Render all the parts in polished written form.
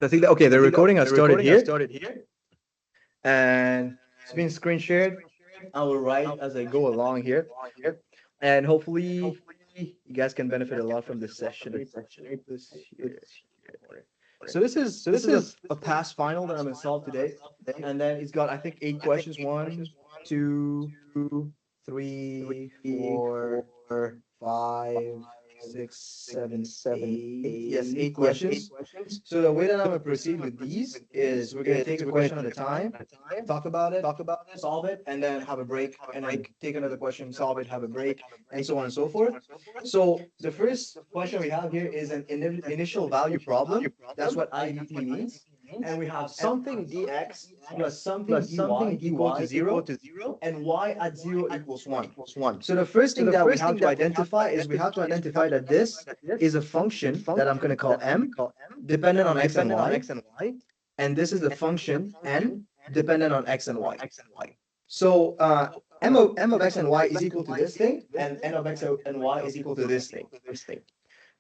I think that, okay, the recording has started here, and it's been screen shared. I will write as I go along here, and hopefully you guys can benefit a lot from this session. This here. So this is a past final that I'm gonna solve today, and then it's got I think 8 questions. 1, 2, 3, 4, 5, 6, 7, 8. Yes, 8 questions. So the way that I'm gonna proceed with these is we're gonna take a question at a time, talk about it, solve it, and then have a break, and then take another question, solve it, have a break, and so on and so forth. So the first question we have here is an initial value problem. That's what IEEE means. And we have something dx plus something dy equal to 0, and y at 0 equals 1. So the first thing that we have to identify is we have to identify that this is a function that I'm going to call m, dependent on x and y, and this is the function n, dependent on x and y. So m of x and y is equal to this thing, and n of x and y is equal to this thing.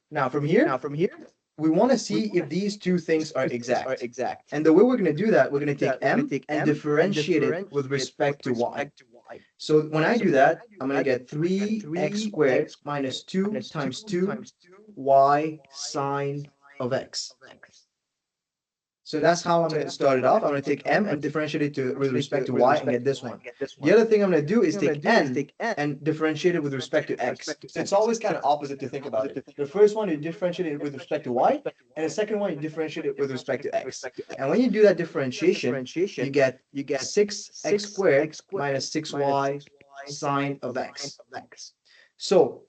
Now from here, we want to see if these two things are exact. And the way we're going to do that, we're going to take m and differentiate it with respect to y. So when I do that, I'm going to get 3x squared minus 2 times 2 y sine of x. So that's how I'm going to start it off. I'm going to take m and differentiate it with respect to y and get this one. The other thing I'm going to do is take n and differentiate it with respect to x. So it's always kind of opposite to think about it. The first one, you differentiate it with respect to y, and the second one, you differentiate it with respect to x. And when you do that differentiation, you get 6x squared minus 6y sine of x. So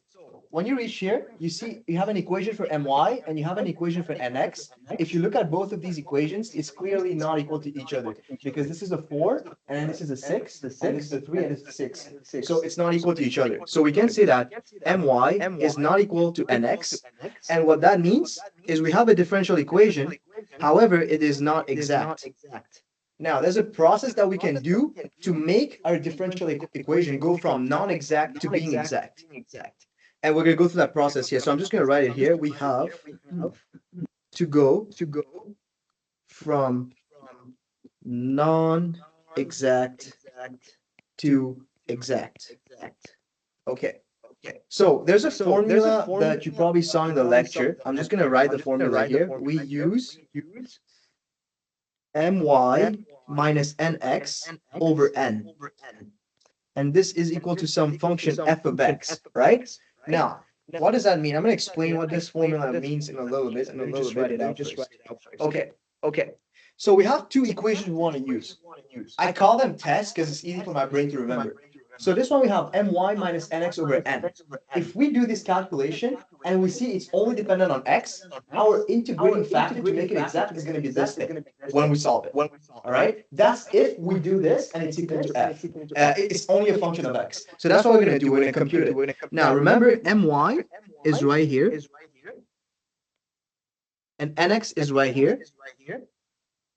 when you reach here, you see you have an equation for my and you have an equation for nx. If you look at both of these equations, it's clearly not equal to each other because this is a 4 and then this is a 6, and this is a 3 and this is a 6. So it's not equal to each other. So we can say that my is not equal to nx, and what that means is we have a differential equation, however, it is not exact. Now, there's a process that we can do to make our differential equation go from non-exact to being exact. And we're going to go through that process here. So I'm just going to write it here. We have to go from non-exact to exact. Okay. So there's a formula that you probably saw in the lecture. I'm just going to write the formula here. We use my minus nx over n. And this is equal to some function f of x, right? Now, what does that mean? I'm going to explain what this formula means in a little bit, and let me just write it out first. Okay. So we have two equations we want to use. I call them tests because it's easy for my brain to remember. So this one we have my minus nx over n. If we do this calculation and we see it's only dependent on x, our integrating factor to make it exact is going to be this thing when we solve it. All right? That's if we do this and it's equal to f. It's only a function of x. So that's what we're going to do. We're going to compute it. Now remember, my is right here, and nx is right here.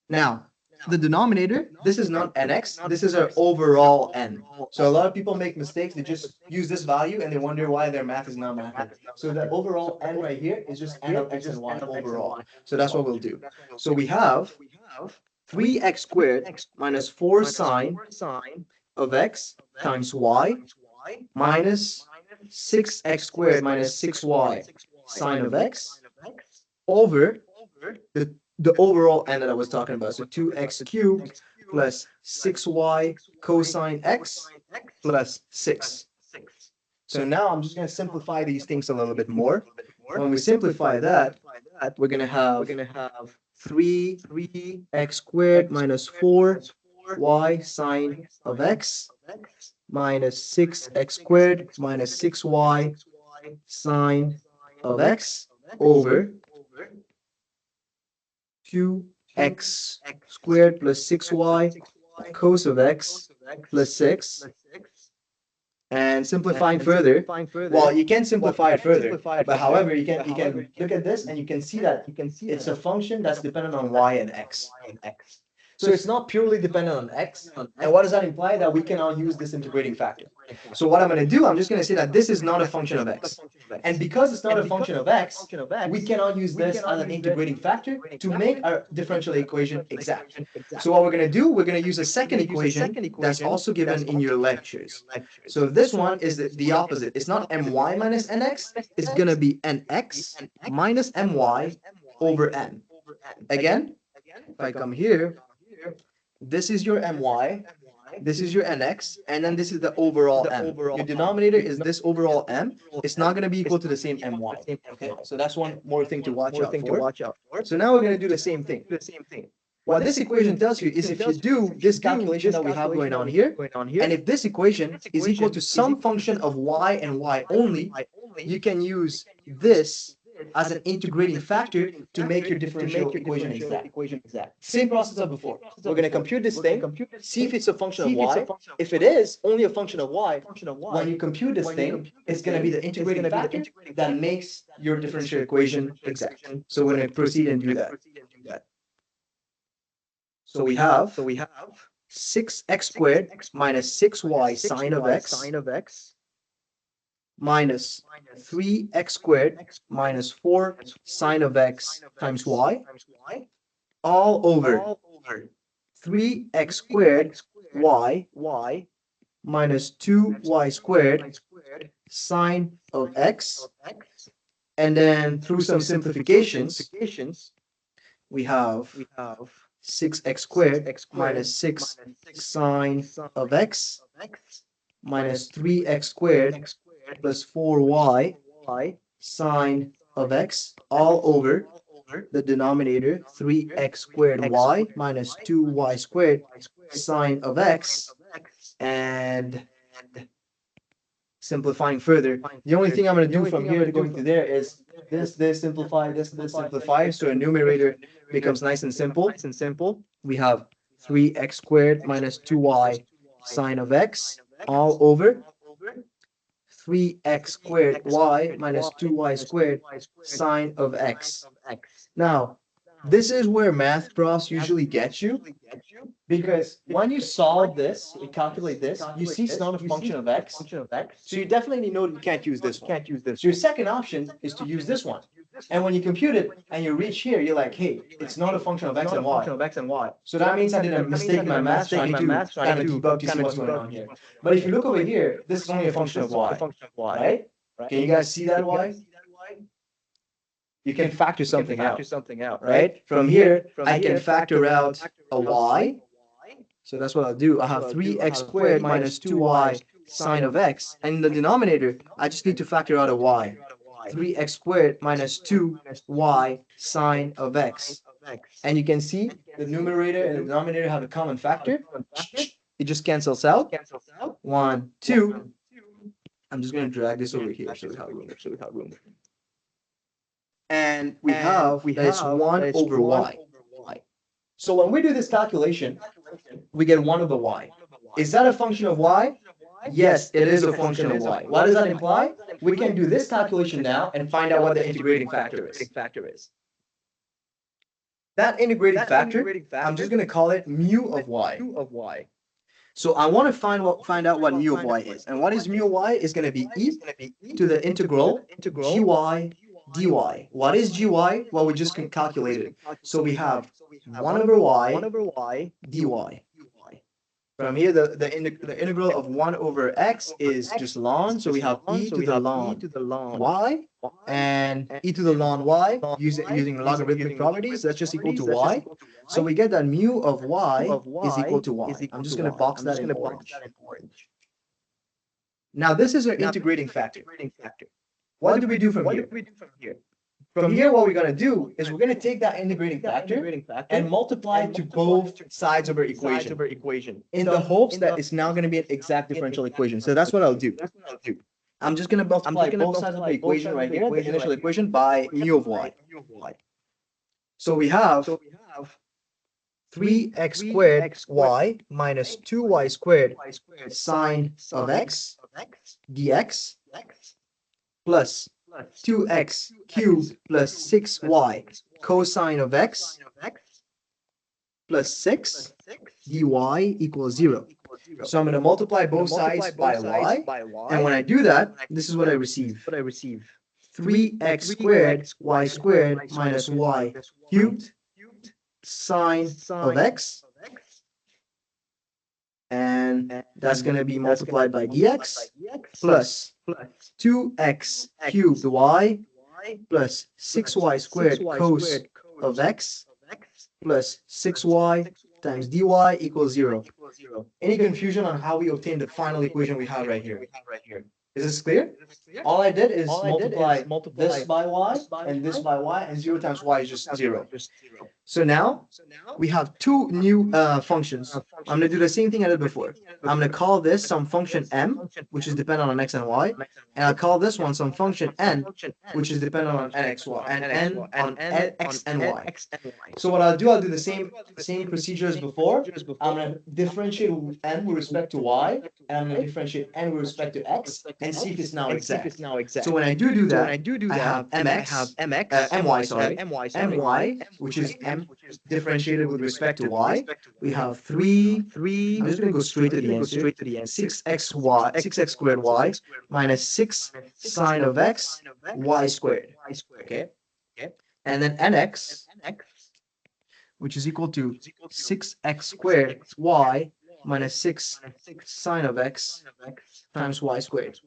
Now, the denominator, this is not nx, this is our overall n. So a lot of people make mistakes. They just use this value and they wonder why their math is not mathing. So the overall n right here is just n of x and y overall. So that's what we'll do. So we have 3x squared minus 4 sine of x times y minus 6x squared minus 6y sine of x over the overall n that I was talking about. So 2x cubed plus 6y cosine x plus 6. So now I'm just going to simplify these things a little bit more. When we simplify that, we're going to have 3x squared minus 4y sine of x minus 6x squared minus 6y sine of x over 2x squared plus 6y cos of x plus 6. And simplifying further, well, you can simplify it further, but however, you can look at this and you can see that it's a function that's dependent on y and x. So it's not purely dependent on x. And what does that imply? That we cannot use this integrating factor. So what I'm going to do, I'm just going to say that this is not a function of x. And because it's not a function of x, we cannot use this as an integrating factor to make our differential equation exact. So what we're going to do, we're going to use a second equation that's also given in your lectures. So this one is the opposite. It's not my minus nx. It's going to be nx minus my over n. Again, if I come here, this is your my, this is your nx, and then this is the overall m. Your denominator is this overall m. It's not going to be equal to the same my. Okay, so that's one more thing to watch out for. So now we're going to do the same thing. What this equation tells you is if you do this calculation that we have going on here, and if this equation is equal to some function of y and y only, you can use this as an integrating factor to make your differential equation exact. Same process as before. We're going to compute this thing, see if it's a function of y. If it is only a function of y, when you compute this thing, it's going to be the integrating factor that makes your differential equation exact. So we're going to proceed and do that. So we have 6x squared minus 6y sine of x minus 3x squared minus 4 sine of x times y, all over 3x squared y minus 2y squared sine of x. And then through some simplifications, we have 6x squared minus 6 sine of x minus 3x squared plus 4y sine of x, all over the denominator 3x squared y minus 2y squared sine of x. And simplifying further, the only thing I'm going to do from here to going to there is this simplify, this simplify, so a numerator becomes nice and simple. We have 3x squared minus 2y sine of x, all over 3x squared y minus 2y squared sine of x. Now, this is where math profs usually get you, because when you solve this, you calculate this, you see it's not a function of x, so you definitely know you can't use this one. So your second option is to use this one. And when you compute it and you reach here, you're like, hey, it's not a function of x and y. So that means I did a mistake in my math, trying to kind of debug to see what's going on here. But if you look over here, this is only a function of y, right? Can you guys see that y? You can factor something out, right? From here, I can factor out a y. So that's what I'll do. I have 3x squared minus 2y sine of x. And in the denominator, I just need to factor out a y. 3x squared minus 2y sine of x. And you can see the numerator and the denominator have a common factor. It just cancels out. 1, 2. I'm just going to drag this over here so we have room. And we have that it's 1 over y. So when we do this calculation, we get 1 over y. Is that a function of y? Yes, it is a function of y. What does that imply? We can do this calculation now and find out what the integrating factor is. That integrating factor, I'm just going to call it mu of y. So I want to find out what mu of y is. And what is mu of y? Is going to be e to the integral gy dy. What is gy? Well, we just can calculate it. So we have 1 over y dy. From here, the integral of 1 over x is just ln, so we have e to the ln y, and e to the ln y, using logarithmic properties, that's just equal to y. So we get that mu of y is equal to y. I'm just going to box that in orange. Now, this is our integrating factor. What do we do from here? From here, what we're going to do is we're going to take that integrating factor and multiply it to both sides of our equation in the hopes that it's now going to be an exact differential equation. So that's what I'll do. I'm just going to multiply both sides of the equation right here, the initial equation, by mu of y. So we have 3x squared y minus 2y squared sine of x dx plus 2x cubed plus 6y cosine of x plus 6 dy equals 0. So I'm going to multiply both sides by y. And when I do that, this is what I receive. 3x squared y squared minus y cubed sine of x. And that's going to be multiplied by dx plus 2x cubed y plus 6y squared cos of x plus 6y times dy equals 0. Any confusion on how we obtain the final equation we have right here? Is this clear? All I did is multiply this by y and this by y, and 0 times y is just 0. So now we have two new functions. I'm going to do the same thing I did before. I'm going to call this some function m, which is dependent on x and y, and I'll call this one some function n, which is dependent on nxy and n on x and y. So what I'll do the same procedure as before. I'm going to differentiate n with respect to y, and I'm going to differentiate n with respect to x, and see if it's now exact. So when I do that, I have my, which is m differentiated with respect to y. We have 3, I'm just going to go straight to the answer, 6x squared y minus 6 sine of x y squared. Okay. And then nx, which is equal to 6x squared y minus 6 sine of x times y squared.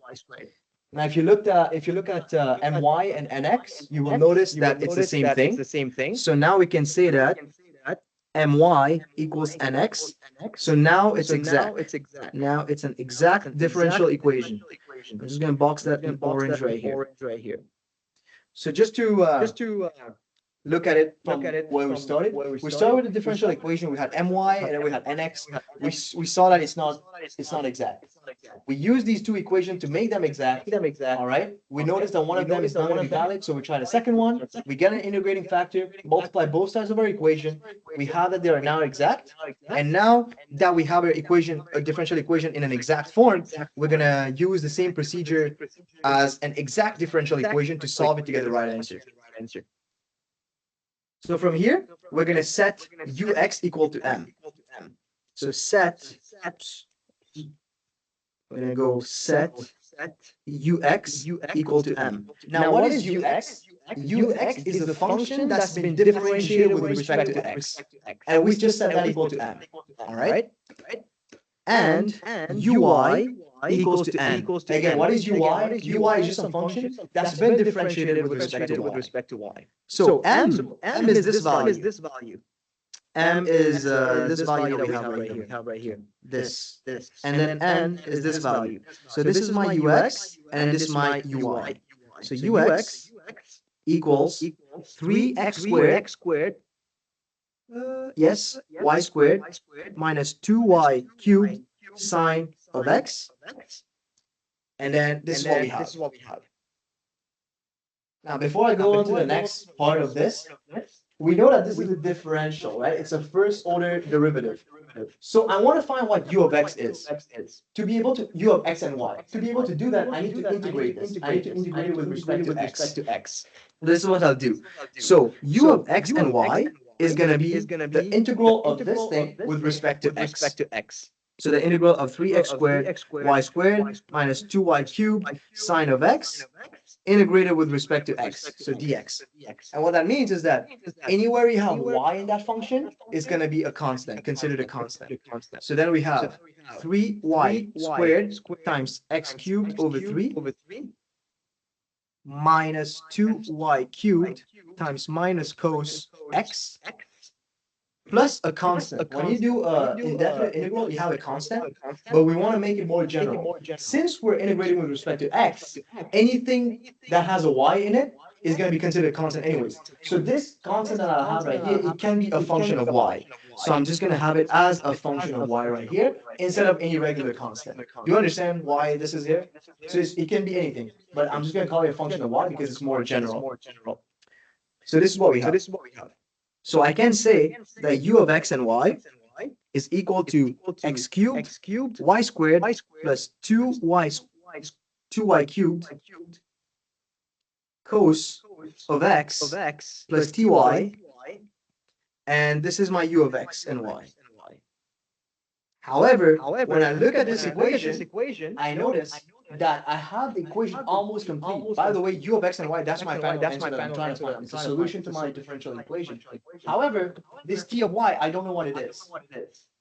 Now, if you look at my and nx, you will notice that it's the same thing. So now we can say that my equals nx. So now it's exact. Now it's an exact differential equation. I'm just going to box that in orange right here. So just to look at it from where we started. We started with the differential equation. We had my and then we had nx. We saw that it's not exact. We use these two equations to make them exact. All right. We noticed that one of them is not going to be valid, so we try the second one. We get an integrating factor, multiply both sides of our equation. We have that they are now exact. And now that we have a differential equation in an exact form, we're gonna use the same procedure as an exact differential equation to solve it to get the right answer. So from here, we're going to set ux equal to m. So we're going to go set ux equal to m. Now, what is ux? Ux is the function that's been differentiated with respect to x. And we just set that equal to m. All right? And uy equals to n. Again, what is ui? Ui is just a function that's been differentiated with respect to y. So m is this value. M is this value that we have right here. This. And then n is this value. So this is my ux, and this is my ui. So ux equals 3x squared. Yes, y squared minus 2y cubed sine of x. And then this is what we have. Now, before I go on to the next part of this, we know that this is a differential, right? It's a first order derivative. So I want to find what u of x is. To be able to, u of x and y. To be able to do that, I need to integrate this. I need to integrate it with respect to x. This is what I'll do. So u of x and y is going to be the integral of this thing with respect to x. So the integral of 3x squared y squared minus 2y cubed sine of x integrated with respect to x, so dx. And what that means is that anywhere you have y in that function is going to be a constant, considered a constant. So then we have 3y squared times x cubed over 3 minus 2y cubed times minus cos x plus a constant. When you do indefinite integral, you have a constant, but we want to make it more general. Since we're integrating with respect to x, anything that has a y in it is going to be considered a constant anyways. So this constant that I have right here, it can be a function of y. So I'm just going to have it as a function of y right here instead of any regular constant. Do you understand why this is here? So it can be anything, but I'm just going to call it a function of y because it's more general. So this is what we have. So I can say that u of x and y is equal to x cubed y squared plus 2y cubed cos of x plus ty. and this is my u of x and y. However, when I look at this equation, I notice that I have the equation almost complete. By the way, u of x and y, that's my final answer that I'm trying to find. It's a solution to my differential equation. However, this t of y, I don't know what it is.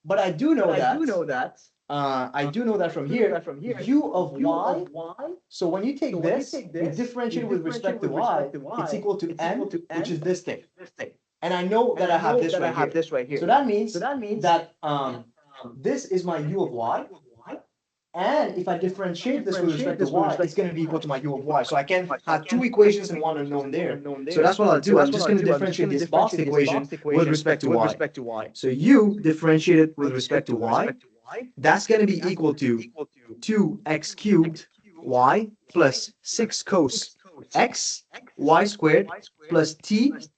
But I do know that from here, u of y. So when you take this, you differentiate with respect to y, it's equal to n, which is this thing. And I know that I have this right here. So that means that this is my u of y. And if I differentiate this with respect to y, it's going to be equal to my u of y. So I can have two equations and one unknown there. So that's what I'll do. I'm just going to differentiate this box equation with respect to y. So u differentiated with respect to y, that's going to be equal to 2x cubed y plus 6 cos x y squared plus t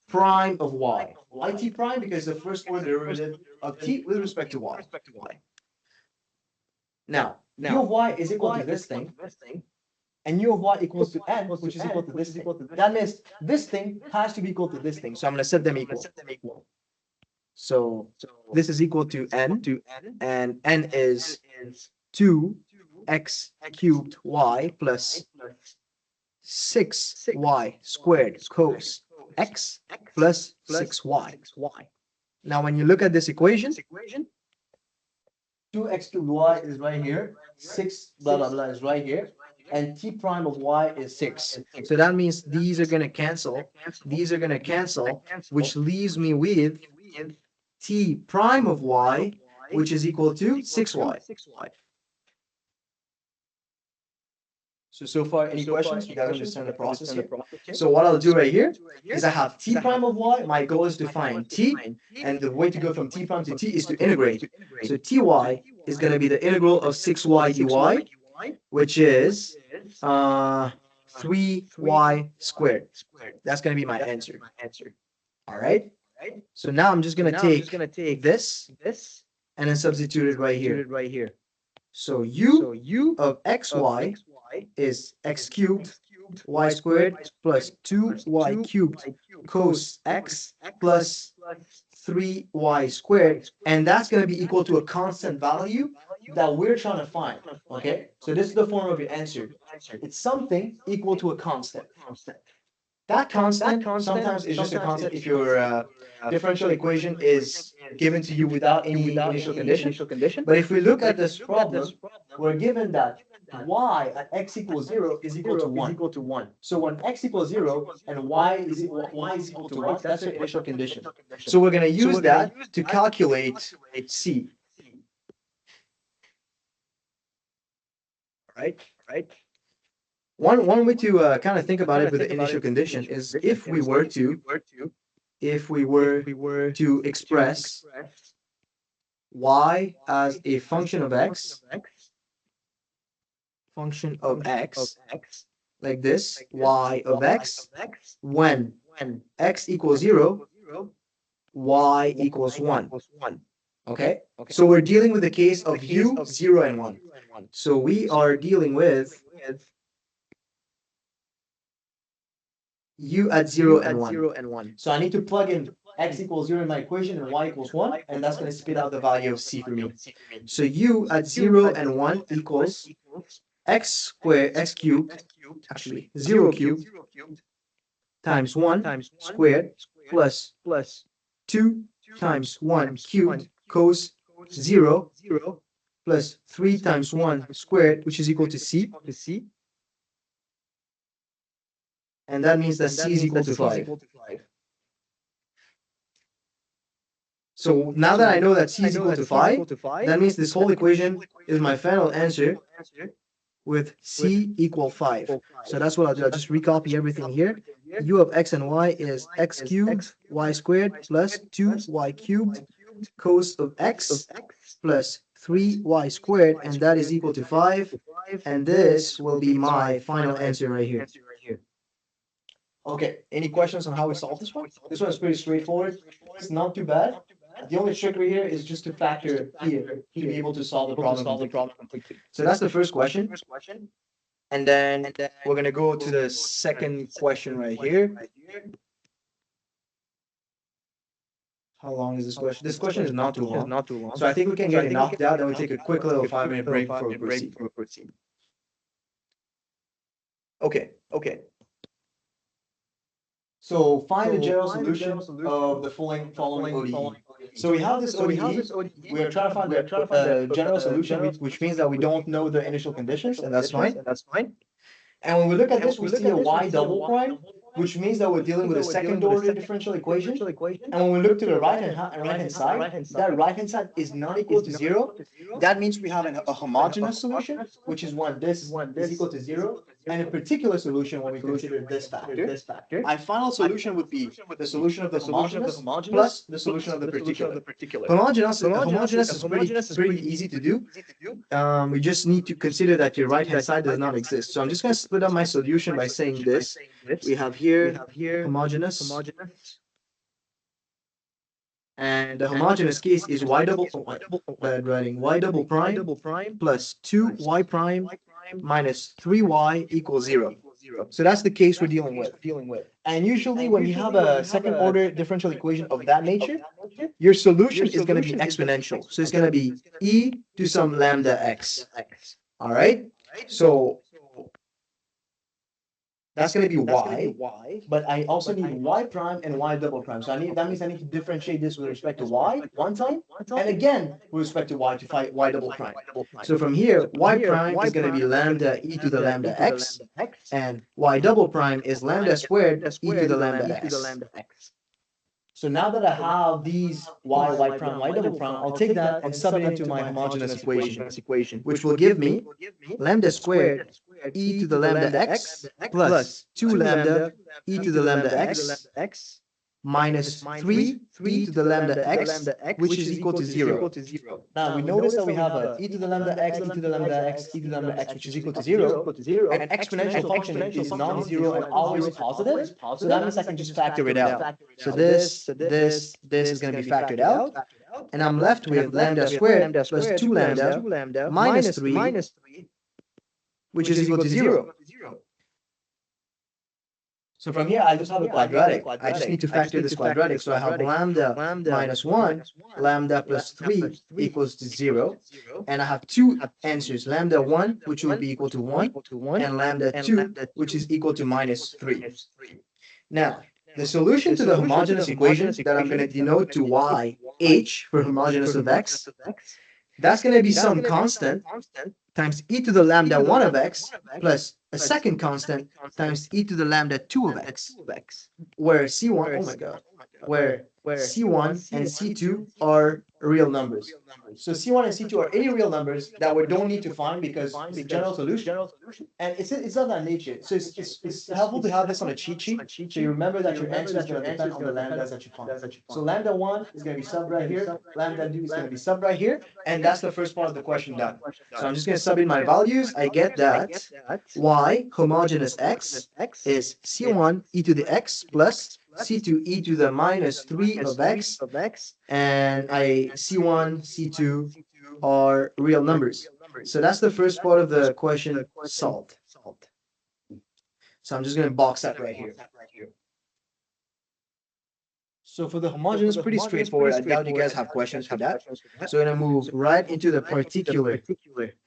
prime of y. Why t prime? Because the first order derivative of t with respect to y. Now, u of y is equal to this thing, and u of y equals to n, which is equal to this thing. That means this thing has to be equal to this thing. So I'm going to set them equal. So this is equal to n, and n is 2x cubed y plus 6y squared cos x plus 6y. Now, when you look at this equation, 2x cubed y is right here, 6 blah blah blah is right here, and t prime of y is 6. So that means these are going to cancel, which leaves me with t prime of y, which is equal to 6y. So far, any questions? You guys understand the process here? So what I'll do right here is I have t prime of y. My goal is to find t, and the way to go from t prime to t is to integrate. So ty is going to be the integral of 6y dy, which is 3y squared. That's going to be my answer. All right? So now I'm just going to take this and then substitute it right here. So u of xy is x cubed y squared plus 2y cubed cos x plus 3y squared, and that's going to be equal to a constant value that we're trying to find. Okay, so this is the form of your answer. It's something equal to a constant. That constant sometimes is just a constant if your differential equation is given to you without any initial condition. But if we look at this problem, we're given that y at x equals 0 is equal to 1. So when x equals 0 and y is equal to 1, that's your initial condition. So we're going to use that to calculate c. Right? One way to kind of think about it with the initial condition is if we were to express y as a function of x, like this, y of x, when x equals 0, y equals 1. Okay? So we're dealing with the case of u, 0, and 1. So we are dealing with u at 0 and 1. So I need to plug in x equals 0 in my equation and y equals 1, and that's going to spit out the value of c for me. So u at 0 and 1 equals x cubed, actually 0 cubed times 1 squared plus 2 times 1 cubed cos 0 plus 3 times 1 squared, which is equal to c. And that means that c is equal to 5. So now that I know that c is equal to 5, that means this whole equation is my final answer with c equal 5. So that's what I'll do. I'll just recopy everything here. U of x and y is x cubed y squared plus 2y cubed cos of x plus 3y squared, and that is equal to 5. And this will be my final answer right here. Okay, any questions on how we solve this one? This one is pretty straightforward. It's not too bad. The only trick right here is just to factor here to be able to solve the problem completely. So that's the first question. And then we're going to go to the second question right here. How long is this question? This question is not too long. So I think we can get it knocked out, then we'll take a quick little 5-minute break before we proceed. Okay. So find the general solution of the following ODE. So we have this ODE. We are trying to find the general solution, which means that we don't know the initial conditions, and that's fine. And when we look at this, we see a y double prime, which means that we're dealing with a second order differential equation. And when we look to the right-hand side, that right-hand side is not equal to 0. That means we have a homogeneous solution, which is when this is equal to 0, and a particular solution when we consider this factor. Our final solution would be the solution of the homogeneous plus the solution of the particular. Homogeneous is pretty easy to do. We just need to consider that your right-hand side does not exist. So I'm just going to split up my solution by saying this. We have here homogeneous, and the homogeneous case is y double prime plus 2y prime minus 3y equals 0. So that's the case we're dealing with. And usually when you have a second order differential equation of that nature, your solution is going to be exponential. So it's going to be e to some lambda x. All right. So that's going to be y, but I also need y prime and y double prime. So that means I need to differentiate this with respect to y one time, and again with respect to y to find y double prime. So from here, y prime is going to be lambda e to the lambda x, and y double prime is lambda squared e to the lambda x. So now that I have these y prime, y double prime, I'll take that and sub it into my homogeneous equation, which will give me lambda squared e to the lambda x plus 2 lambda e to the lambda x minus 3 e to the lambda x, which is equal to 0. Now we notice that we have a e to the lambda x, e to the lambda x, e to the lambda x, which is equal to 0. An exponential function is non-zero and always positive, so that means I can just factor it out. So this is going to be factored out, and I'm left with lambda squared plus 2 lambda minus 3, which is equal to 0. So from here, I just have a quadratic. I just need to factor this quadratic. So I have lambda minus 1, lambda plus 3 equals to 0. And I have two answers, lambda 1, which will be equal to 1, and lambda 2, which is equal to minus 3. Now, the solution to the homogeneous equation that I'm going to denote to y, h, for homogeneous of x, that's going to be some constant times e to the lambda 1 of x plus a second constant times e to the lambda 2 of x, where C1, oh my god, where C1 and C2 are real numbers. So C1 and C2 are any real numbers that we don't need to find because it's a general solution. And it's not that nature. So it's helpful to have this on a cheat sheet. So you remember that your answer is going to depend on the lambdas that you find. So lambda 1 is going to be sub right here. Lambda 2 is going to be sub right here. And that's the first part of the question done. So I'm just going to sub in my values. I get that y homogeneous x is C1 e to the x plus C2 e to the minus 3 of x, and C1, C2 are real numbers. So that's the first part of the question solved. So I'm just going to box that right here. So for the homogeneous, pretty straightforward. I doubt you guys have questions for that. So we're going to move right into the particular.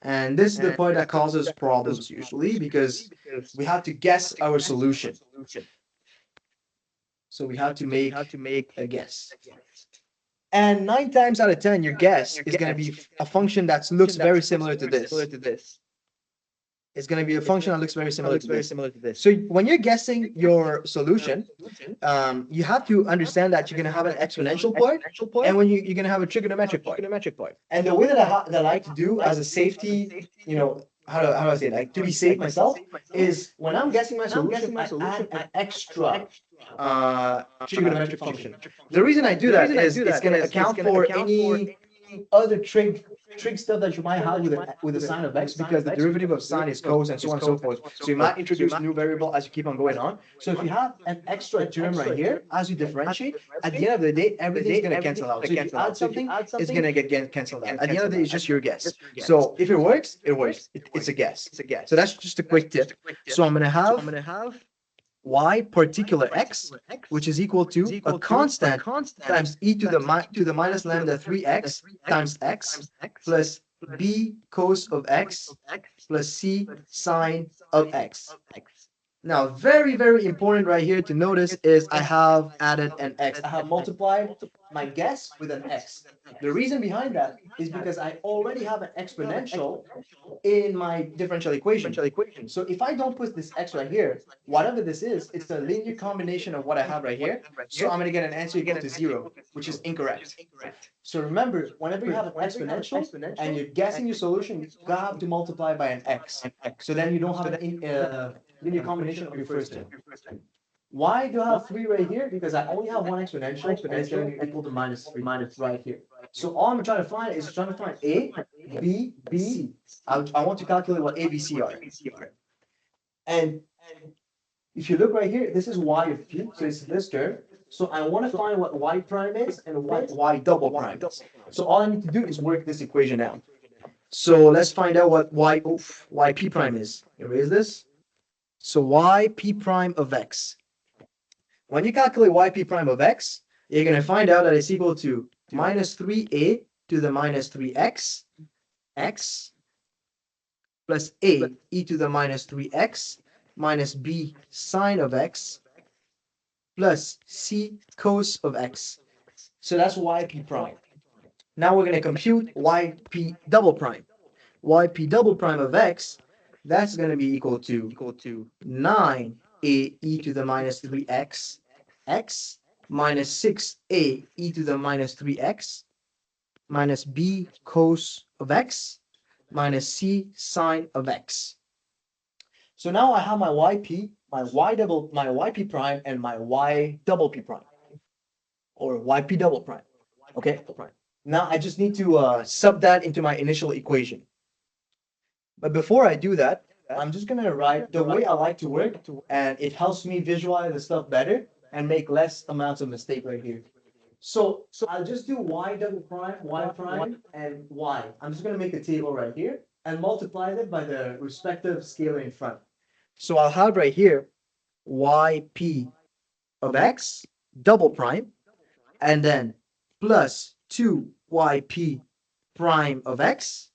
And this is the part that causes problems usually because we have to guess our solution. So we have to make a guess. And 9 times out of 10, your guess is going to be a function that looks very similar to this. It's going to be a function that looks very similar to this. So when you're guessing your solution, you have to understand that you're going to have an exponential part, and when you're going to have a trigonometric part. And the way that I like to do as a safety, how do I say it? Like to be safe myself is when I'm guessing my solution, I add an extra trigonometric function. The reason I do that is it's going to account for any other trig stuff that you might have with the sign of x, because the derivative of sine is cos and so on and so forth. So you might introduce a new variable as you keep on going on. So if you have an extra term right here, as you differentiate, at the end of the day, everything is going to cancel out. So if you add something, it's going to get canceled out. At the end of the day, it's just your guess. So if it works, it works. It's a guess. So that's just a quick tip. So I'm going to have y particular x, which is equal to a constant times e to the minus lambda 3x times x plus b cos of x plus c sine of x. Now, very, very important right here to notice is I have added an x. I have multiplied my guess with an x. The reason behind that is because I already have an exponential in my differential equation. So if I don't put this x right here, whatever this is, it's a linear combination of what I have right here. So I'm going to get an answer equal to 0, which is incorrect. So remember, whenever you have an exponential and you're guessing your solution, you have to multiply by an x. So then you don't have an linear combination of your first term. Why do I have 3 right here? Because I only have one exponential, and it's going to be equal to minus 3 right here. So all I'm trying to find is trying to find A, B, C. I want to calculate what A, B, C are. And if you look right here, this is y of p, so it's this term. So I want to find what y prime is and what y double prime is. So all I need to do is work this equation out. So let's find out what y p prime is. Erase this. So y p prime of x. When you calculate y p prime of x, you're going to find out that it's equal to minus 3a to the minus 3x, x, plus a e to the minus 3x, minus b sine of x, plus c cos of x. So that's yp prime. Now we're going to compute yp double prime. Yp double prime of x, that's going to be equal to 9a e to the minus 3x, x, minus 6a e to the minus 3x, minus b cos of x, minus c sine of x. So now I have my yp, my yp prime, and my y double p prime, or yp double prime. Okay. Now I just need to sub that into my initial equation. But before I do that, I'm just gonna write the way I like to work, and it helps me visualize the stuff better and make less amounts of mistake right here. So I'll just do y double prime, y prime, and y. I'm just gonna make a table right here and multiply them by the respective scalar in front. So I'll have right here yp of x double prime, and then plus 2yp prime of x,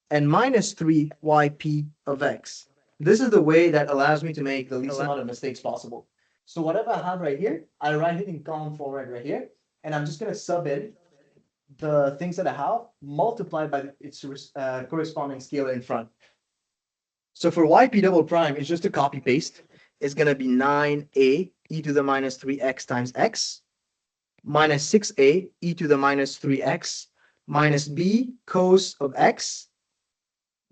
and minus 3yp of x. This is the way that allows me to make the least amount of mistakes possible. So whatever I have right here, I write it in column format right here, and I'm just going to sub in the things that I have multiplied by its corresponding scalar in front. So for yp double prime, it's just a copy paste. It's going to be 9a e to the minus 3x times x, minus 6a e to the minus 3x, minus b cos of x,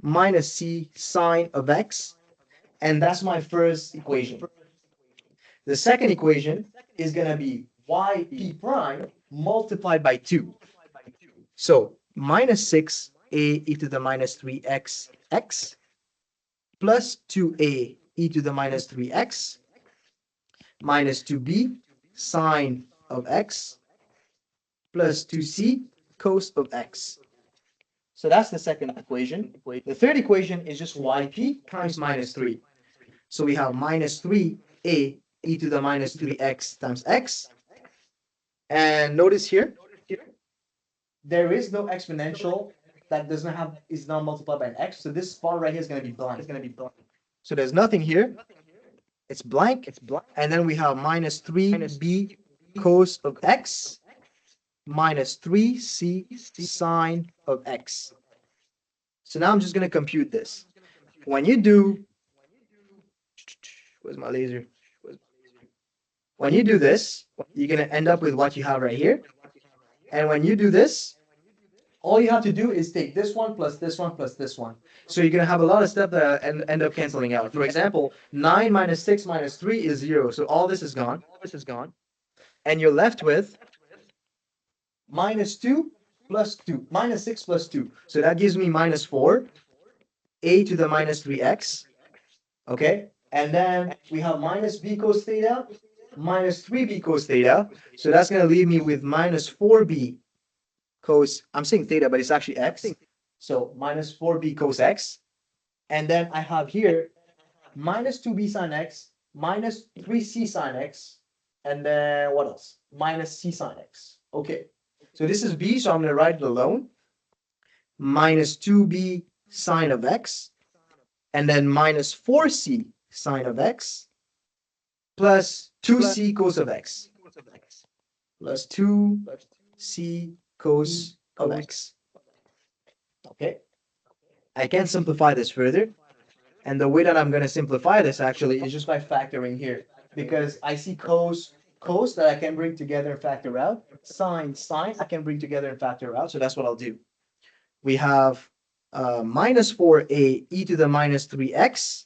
minus c sine of x, and that's my first equation. The second equation is going to be yp prime multiplied by 2. So minus 6a e to the minus 3x x plus 2a e to the minus 3x minus 2b sine of x plus 2c cos of x. So that's the second equation. The third equation is just yp times minus 3. So we have minus 3a e to the minus 3x times x. And notice here, there is no exponential that is not multiplied by an x. So this spot right here is going to be blank. So there's nothing here. It's blank. And then we have minus 3b cos of x minus 3c sine of x. So now I'm just going to compute this. When you do, where's my laser? When you do this, you're going to end up with what you have right here. And when you do this, all you have to do is take this one plus this one plus this one. So you're going to have a lot of stuff that end up canceling out. For example, 9 minus 6 minus 3 is 0. So all this is gone. And you're left with minus 2 plus 2, minus 6 plus 2. So that gives me minus 4, a to the minus 3x. Okay? And then we have minus b cos theta, minus 3b cos theta. So that's going to leave me with minus 4b cos, I'm saying theta, but it's actually x. So minus 4b cos x. And then I have here minus 2b sine x minus 3c sine x, and then what else? Minus c sine x. Okay, so this is b, so I'm going to write it alone. Minus 2b sine of x, and then minus 4c sine of x, plus 2c cos of x, plus 2c cos of x. Okay, I can simplify this further. And the way that I'm going to simplify this actually is just by factoring here, because I see cos that I can bring together and factor out. Sine I can bring together and factor out. So that's what I'll do. We have minus 4a e to the minus 3x,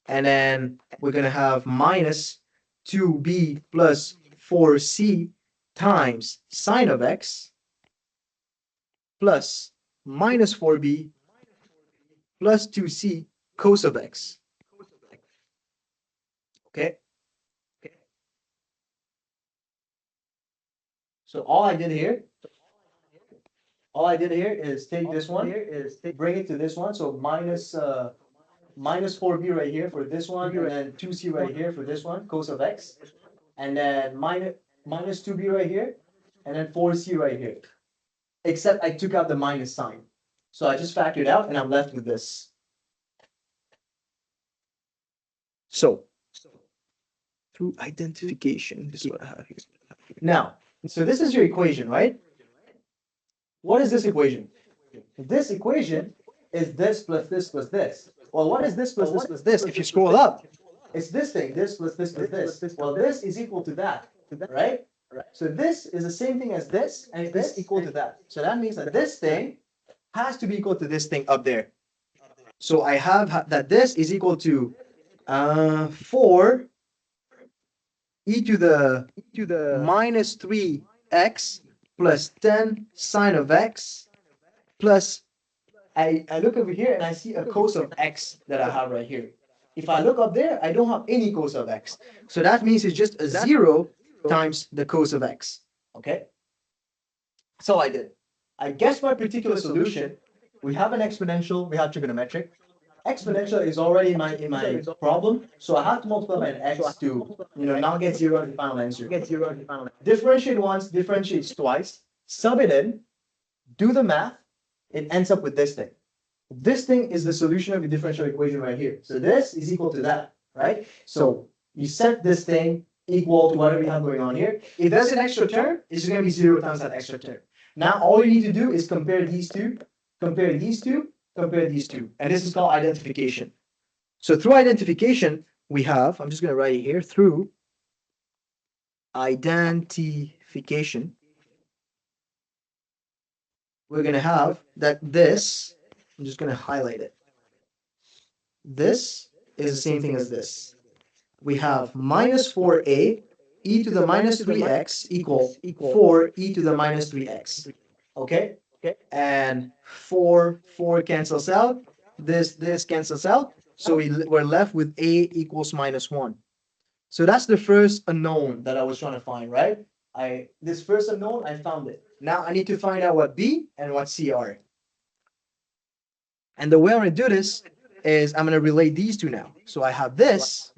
and then we're going to have minus 2b plus 4c times sine of x plus minus 4b plus 2c cos of x. Okay. So all I did here is take this one, bring it to this one. So minus 4b right here for this one, and then 2c right here for this one, cos of x, and then minus 2b right here, and then 4c right here. Except I took out the minus sign. So I just factored out, and I'm left with this. So through identification, this is what I have here. Now, so this is your equation, right? What is this equation? This equation is this plus this plus this. Well, what is this plus this plus this? If you scroll up, it's this thing, this plus this plus this. Well, this is equal to that, right? So this is the same thing as this, and this is equal to that. So that means that this thing has to be equal to this thing up there. So I have that this is equal to 4 e to the minus 3x plus 10 sine of x plus, I look over here and I see a cos of x that I have right here. If I look up there, I don't have any cos of x. So that means it's just a 0 times the cos of x. Okay? That's all I did. I guessed my particular solution. We have an exponential, we have trigonometric. Exponential is already in my problem, so I have to multiply by an x to not get 0 at the final answer. Differentiate once, differentiate twice, sub it in, do the math, it ends up with this thing. This thing is the solution of the differential equation right here. So this is equal to that, right? So you set this thing equal to whatever you have going on here. If there's an extra term, it's going to be 0 times that extra term. Now all you need to do is compare these two, compare these two, compare these two. And this is called identification. So through identification, we have, I'm just going to write it here, through identification, we're going to have that this, I'm just going to highlight it. This is the same thing as this. We have minus 4a e to the minus 3x equal 4 e to the minus 3x. Okay? And 4 cancels out. This cancels out. So we're left with a equals minus 1. So that's the first unknown that I was trying to find, right? This first unknown, I found it. Now I need to find out what b and what c are. And the way I'm going to do this is I'm going to relate these two now. So I have this.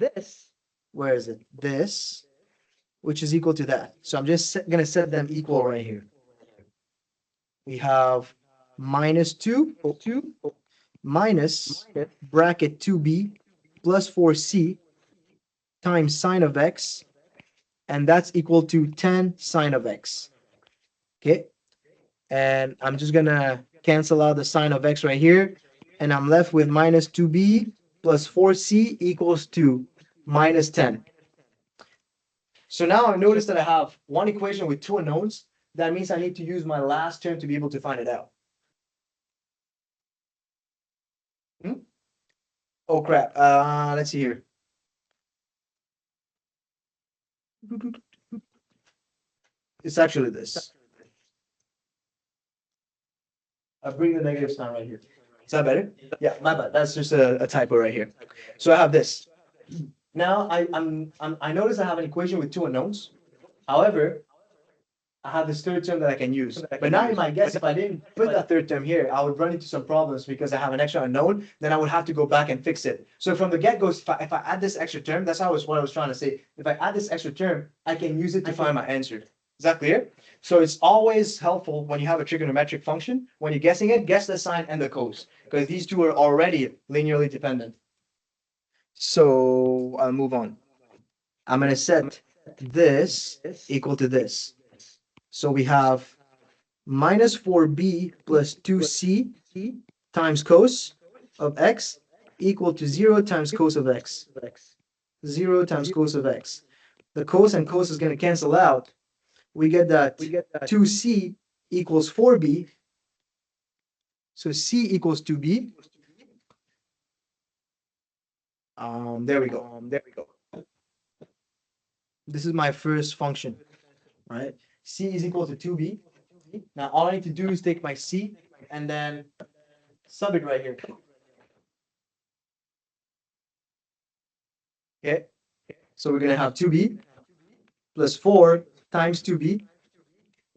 Where is it? This, which is equal to that. So I'm just going to set them equal right here. We have minus 2 minus bracket 2b plus 4c times sine of x, and that's equal to 10 sine of x. Okay, and I'm just gonna cancel out the sine of x right here, and I'm left with minus 2b plus 4c equals to minus 10. So now I've noticed that I have one equation with two unknowns. That means I need to use my last term to be able to find it out. Oh crap, let's see here. It's actually this. I'll bring the negative sign right here. Is that better? Yeah, my bad. That's just a typo right here. So I have this. Now I notice I have an equation with two unknowns. However, I have this third term that I can use. But now in my guess, if I didn't put that third term here, I would run into some problems because I have an extra unknown, then I would have to go back and fix it. So from the get-go, if I add this extra term, that's what I was trying to say. If I add this extra term, I can use it to find my answer. Is that clear? So it's always helpful when you have a trigonometric function, when you're guessing it, guess the sign and the cos, because these two are already linearly dependent. So I'll move on. I'm going to set this equal to this. So we have minus 4b plus 2c times cos of x equal to 0 times cos of x. 0 times cos of x. The cos and cos is going to cancel out. We get that 2c equals 4b. So c equals 2b. There we go. This is my first function, right? C is equal to 2b. Now all I need to do is take my c and then sub it right here. Okay, so we're gonna have 2b plus 4 times 2b,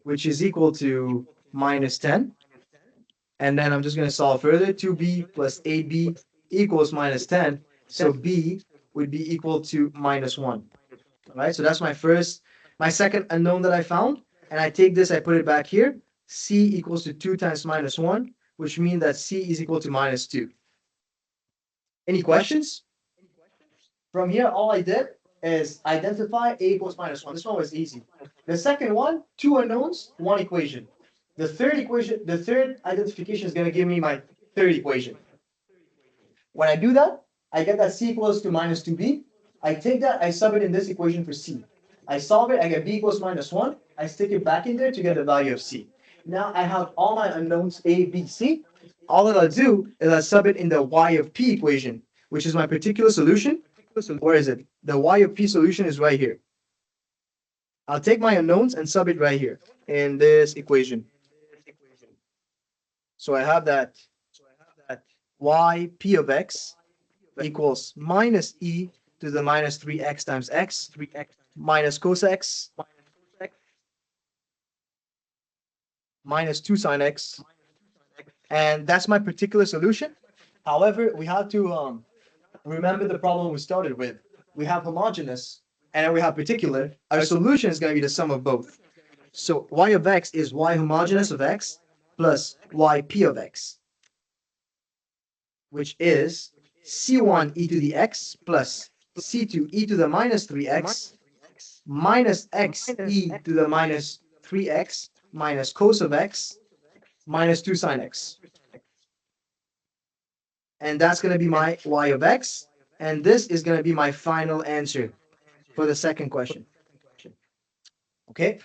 which is equal to minus 10. And then I'm just gonna solve further. 2b plus 8b equals minus 10. So b would be equal to minus 1. All right, so that's my second unknown that I found. And I take this, I put it back here. C equals to 2 times minus 1, which means that C is equal to minus 2. Any questions? From here, all I did is identify A equals minus 1. This one was easy. The second one, 2 unknowns, 1 equation. The third identification is going to give me my third equation. When I do that, I get that C equals to minus 2b. I take that, I sub it in this equation for C. I solve it, I get b equals minus 1. I stick it back in there to get the value of C. Now I have all my unknowns A, B, C. All that I'll do is I'll sub it in the y of p equation, which is my particular solution. Where is it? The y of p solution is right here. I'll take my unknowns and sub it right here in this equation. So I have that y p of x equals minus e to the minus 3x times x minus cos x minus 2 sine x. And that's my particular solution. However, we have to remember the problem we started with. We have homogeneous and then we have particular. Our solution is going to be the sum of both. So y of x is y homogeneous of x plus y p of x, which is c1 e to the x plus c2 e to the minus 3x minus x e to the minus 3x minus cos of x minus 2 sine x. And that's going to be my y of x. And this is going to be my final answer for the second question. Okay?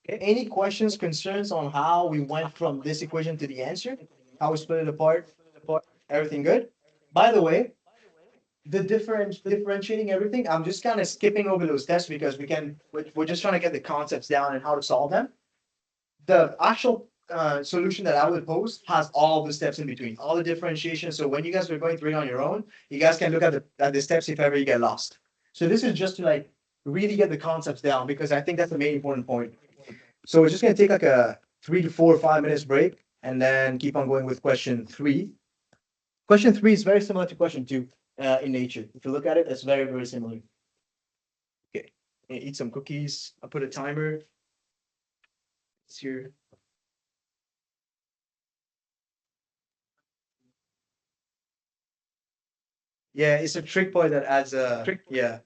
Any questions, concerns on how we went from this equation to the answer? How we split it apart? Everything good? By the way, the differentiating everything, I'm just kind of skipping over those steps because we're just trying to get the concepts down and how to solve them. The actual solution that I would pose has all the steps in between, all the differentiation. So when you guys are going through it on your own, you guys can look at the steps if ever you get lost. So this is just to like really get the concepts down because I think that's the main important point. So we're just going to take like a 3 to 4 or 5 minutes break and then keep on going with question 3. Question 3 is very similar to question 2 in nature. If you look at it, it's very, very similar. Okay, eat some cookies. I'll put a timer. It's here. Yeah, it's a trick point that adds a yeah.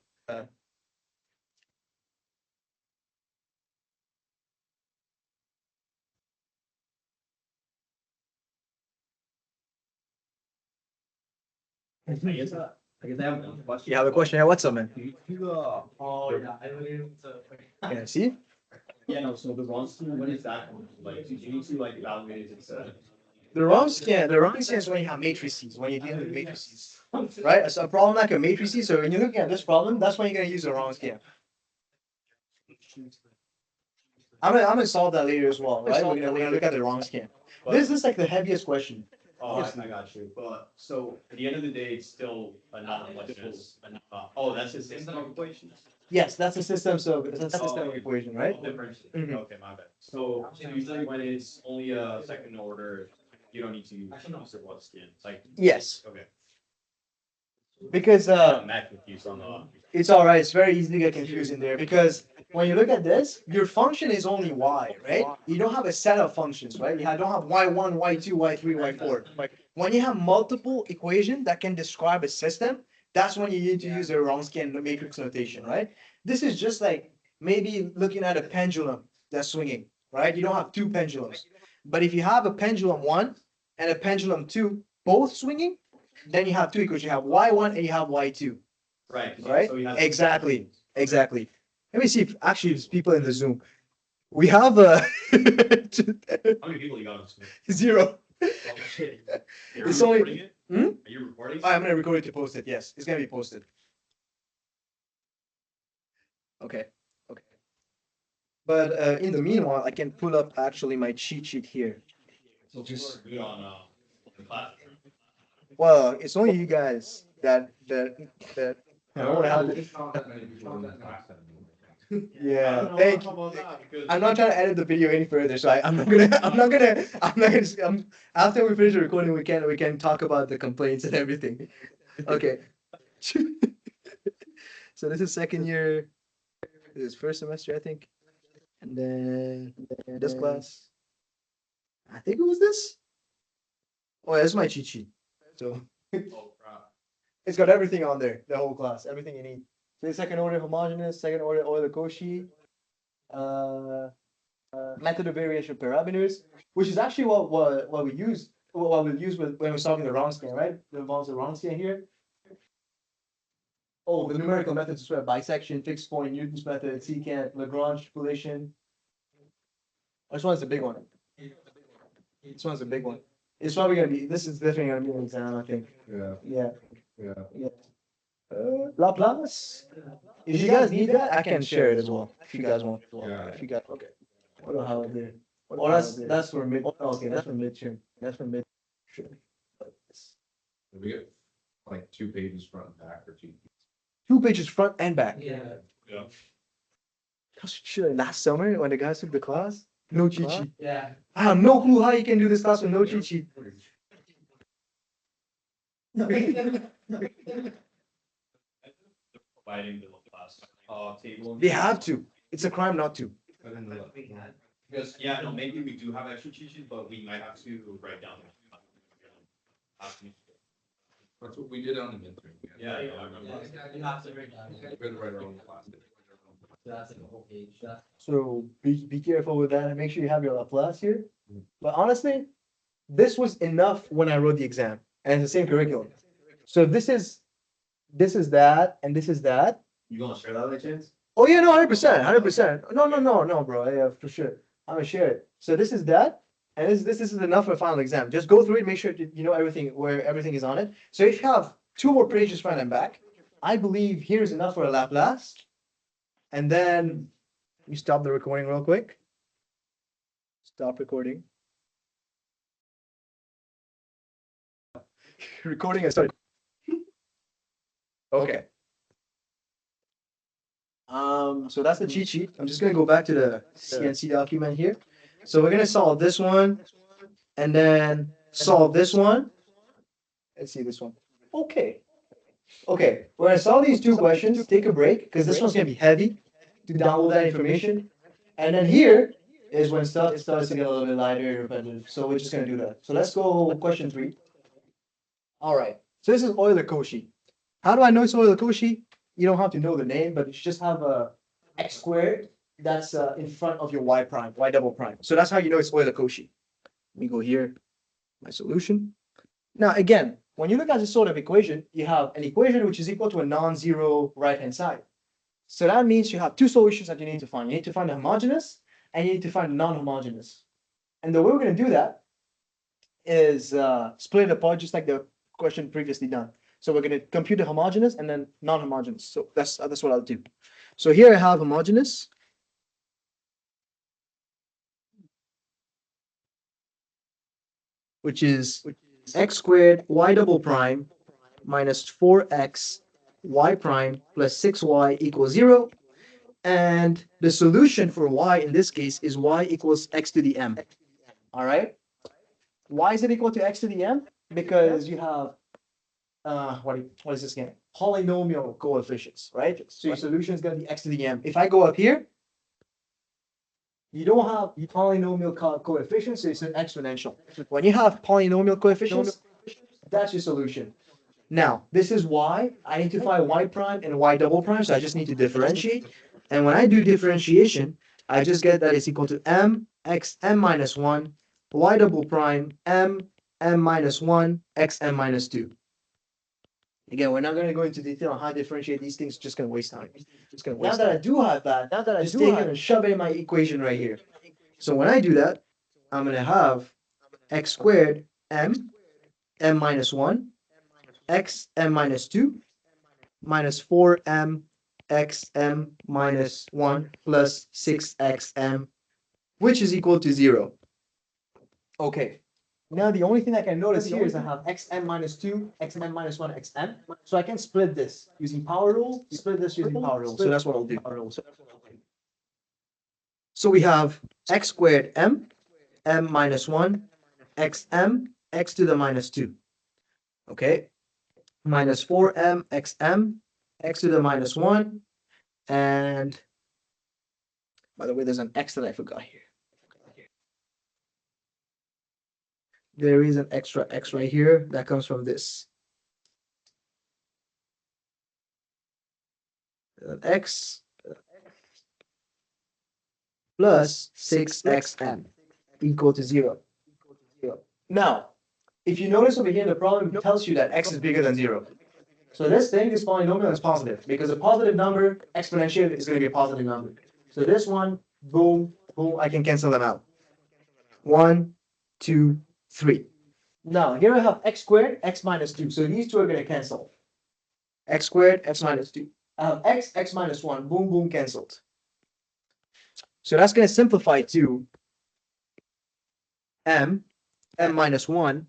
I guess I have one question. You have a question? Yeah, what's up, man? Oh, yeah, I don't even. Yeah, see? Yeah, no, so the wrong scheme, what is that? Like, do you need to like evaluate it? The wrong scan is when you have matrices, when you're dealing with matrices, right? So a problem like a matrices, so when you're looking at this problem, that's when you're gonna use the wrong scan. I'm gonna solve that later as well, right? We're gonna look at the wrong scan. This is like the heaviest question. Oh, I got you. But so at the end of the day, it's still a non-homogeneous. Oh, that's the system of equations. Yes, that's a system. So it's a system Oh, equation, right? Differential. Mhm. Okay, my bad. So usually when it's only a second order, you don't need to use the one skin. Like, Yes, okay. because I'm not confused on the. it's all right. It's very easy to get confused in there because when you look at this, your function is only y, right? You don't have a set of functions, right? Don't have y1, y2, y3, y4. When you have multiple equations that can describe a system, that's when you need to use the Wronskian matrix notation, right? This is just like maybe looking at a pendulum that's swinging, right? You don't have two pendulums. But if you have a pendulum one and a pendulum two, both swinging, then you have two equations. You have y1 and you have y2. Right. Right? So you have. Exactly. Exactly. Let me see if actually there's people in the Zoom. We have a How many people you got on Zoom? 0. Oh, shit. Are you It's only- recording it? Hmm? Are you recording? I'm gonna record it to post it. Yes, it's gonna be posted. Okay. Okay. But in the meanwhile, I can pull up actually my cheat sheet here. So just good on the class. Well, it's only you guys that I don't have to. It's not that many people in the class that Yeah, thank you. I'm not trying to edit the video any further, so after we finish the recording, we can talk about the complaints and everything. Okay. So this is second year. This is first semester, I think. And then this class. I think it was this. Oh, yeah, this is my cheat sheet. So Oh, crap. it's got everything on there, the whole class, everything you need. So the second order homogeneous, second order Euler-Cauchy, method of variation parameters, which is actually what we use what we use when we're solving the Wronskian, right? It involves the Wronskian here. Oh, the numerical methods as well: bisection, fixed point, Newton's method, secant, Lagrange relation. This one's the big one. This one's a big one. It's probably gonna be. This is definitely gonna be an exam, I think. Yeah, Yeah. yeah. Yeah. Laplace. If you guys need that, I can share it as well. If you guys want. Yeah. If you guys. Okay. What do I have there? Oh, that's for mid. Okay, that's for midterm. That's for mid. Sure. We get like 2 pages front and back or 2. 2 pages front and back. Yeah. Sure. Last summer when the guys took the class, no cheat sheet. Yeah. I have no clue how you can do this class with no cheat sheet. Providing the class table. They have to. It's a crime not to. Because, yeah, no, maybe we do have extra cheat sheets, but we might have to write down. That's what we did on the midterm. Yeah, I remember. You have to write down. We had to write our own class. That's like a whole page. So be careful with that and make sure you have your Laplace here. But honestly, this was enough when I wrote the exam, and it's the same curriculum. So this is that, and this is that. You gonna share that by chance? Oh yeah, no, 100%, 100%. No, bro. Yeah, for sure. I'm gonna share it. So this is that, and this is enough for a final exam. Just go through it, make sure you know everything where everything is on it. So if you have 2 more pages front and back, I believe here's enough for a Laplace. And then you stop the recording real quick. Stop recording. Recording has started. Okay. So that's the cheat sheet. I'm just gonna go back to the CNC document here. So we're gonna solve this one, and then solve this one. Let's see this one. Okay. Okay, we're gonna solve these 2 questions. Take a break because this one's gonna be heavy to download that information. And then here is when stuff starts to get a little bit lighter, repetitive. So we're just gonna do that. So let's go question 3. All right. So this is Euler-Cauchy. How do I know it's Euler-Cauchy? You don't have to know the name, but you just have a x squared that's in front of your y prime, y double prime. So that's how you know it's Euler-Cauchy. Let me go here, my solution. Now again, when you look at this sort of equation, you have an equation which is equal to a non-zero right-hand side. So that means you have 2 solutions that you need to find. You need to find the homogeneous and you need to find the non-homogeneous. And the way we're going to do that is split it apart just like the question previously done. So we're going to compute the homogeneous and then non-homogeneous. So that's what I'll do. So here I have homogeneous. Which is x squared y double prime minus 4x y prime plus 6y equals 0. And the solution for y in this case is y equals x to the m. All right. Why is it equal to x to the m? Because you have what is this again? Polynomial coefficients, right? So your solution is going to be x to the m. If I go up here, you don't have polynomial coefficients, so it's an exponential. When you have polynomial coefficients, that's your solution. Now, this is y. I need to find y prime and y double prime, so I just need to differentiate. And when I do differentiation, I just get that it's equal to m x m minus 1, y double prime m minus 1, x m minus 2. Again, we're not going to go into detail on how to differentiate these things, just going to waste time. Now that I do have that, just take it and shove it in my equation right here. So when I do that, I'm going to have x squared m minus 1, x m minus 2, minus 4m x m minus 1 plus 6xm, which is equal to 0. Okay. Now the only thing I can notice here is I have xm minus 2, xm minus 1, xm. So I can split this using power rule, split this using power rule. So that's what I'll do. So we have x squared m minus 1, xm, x to the minus 2. Okay. Minus 4m xm, x to the minus 1. And by the way, there's an x that I forgot here. There is an extra x right here that comes from this. An x plus 6xm equal to 0. Now, if you notice over here, the problem tells you that x is bigger than 0. So this thing, this polynomial is positive because a positive number exponential is going to be a positive number. So this one, boom, boom, I can cancel them out. 1, 2, 3. Now, here I have x squared, x minus 2. So these two are going to cancel. X squared, x minus 2. I have x minus 1. Boom, boom, canceled. So that's going to simplify to m minus 1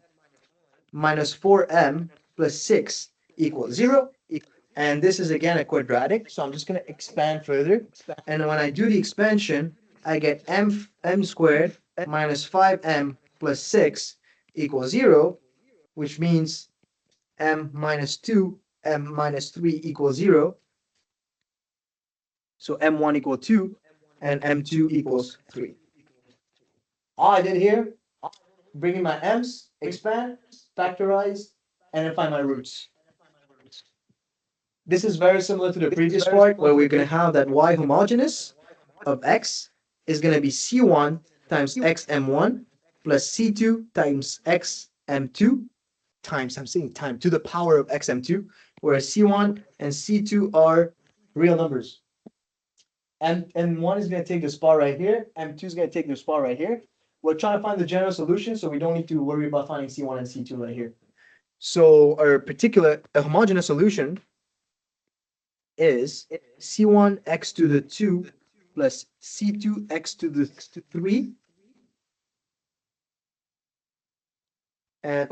minus 4m plus 6 equals 0. And this is again a quadratic. So I'm just going to expand further. And when I do the expansion, I get m squared minus 5m plus 6 equals 0, which means m minus 2, m minus 3 equals 0. So m1 equals 2 and m2 equals 3. All I did here, bringing my m's, expand, factorize, and then find my roots. This is very similar to the previous part where we're going to have that y homogeneous of x is going to be c1 times xm1 plus c2 times xm2 times, I'm saying time, to the power of xm2, whereas c1 and c2 are real numbers. And m1 is going to take the spot right here, m2 is going to take the spot right here. We're trying to find the general solution, so we don't need to worry about finding c1 and c2 right here. So our particular homogeneous solution is c1 x to the 2 plus c2 x to the 3 and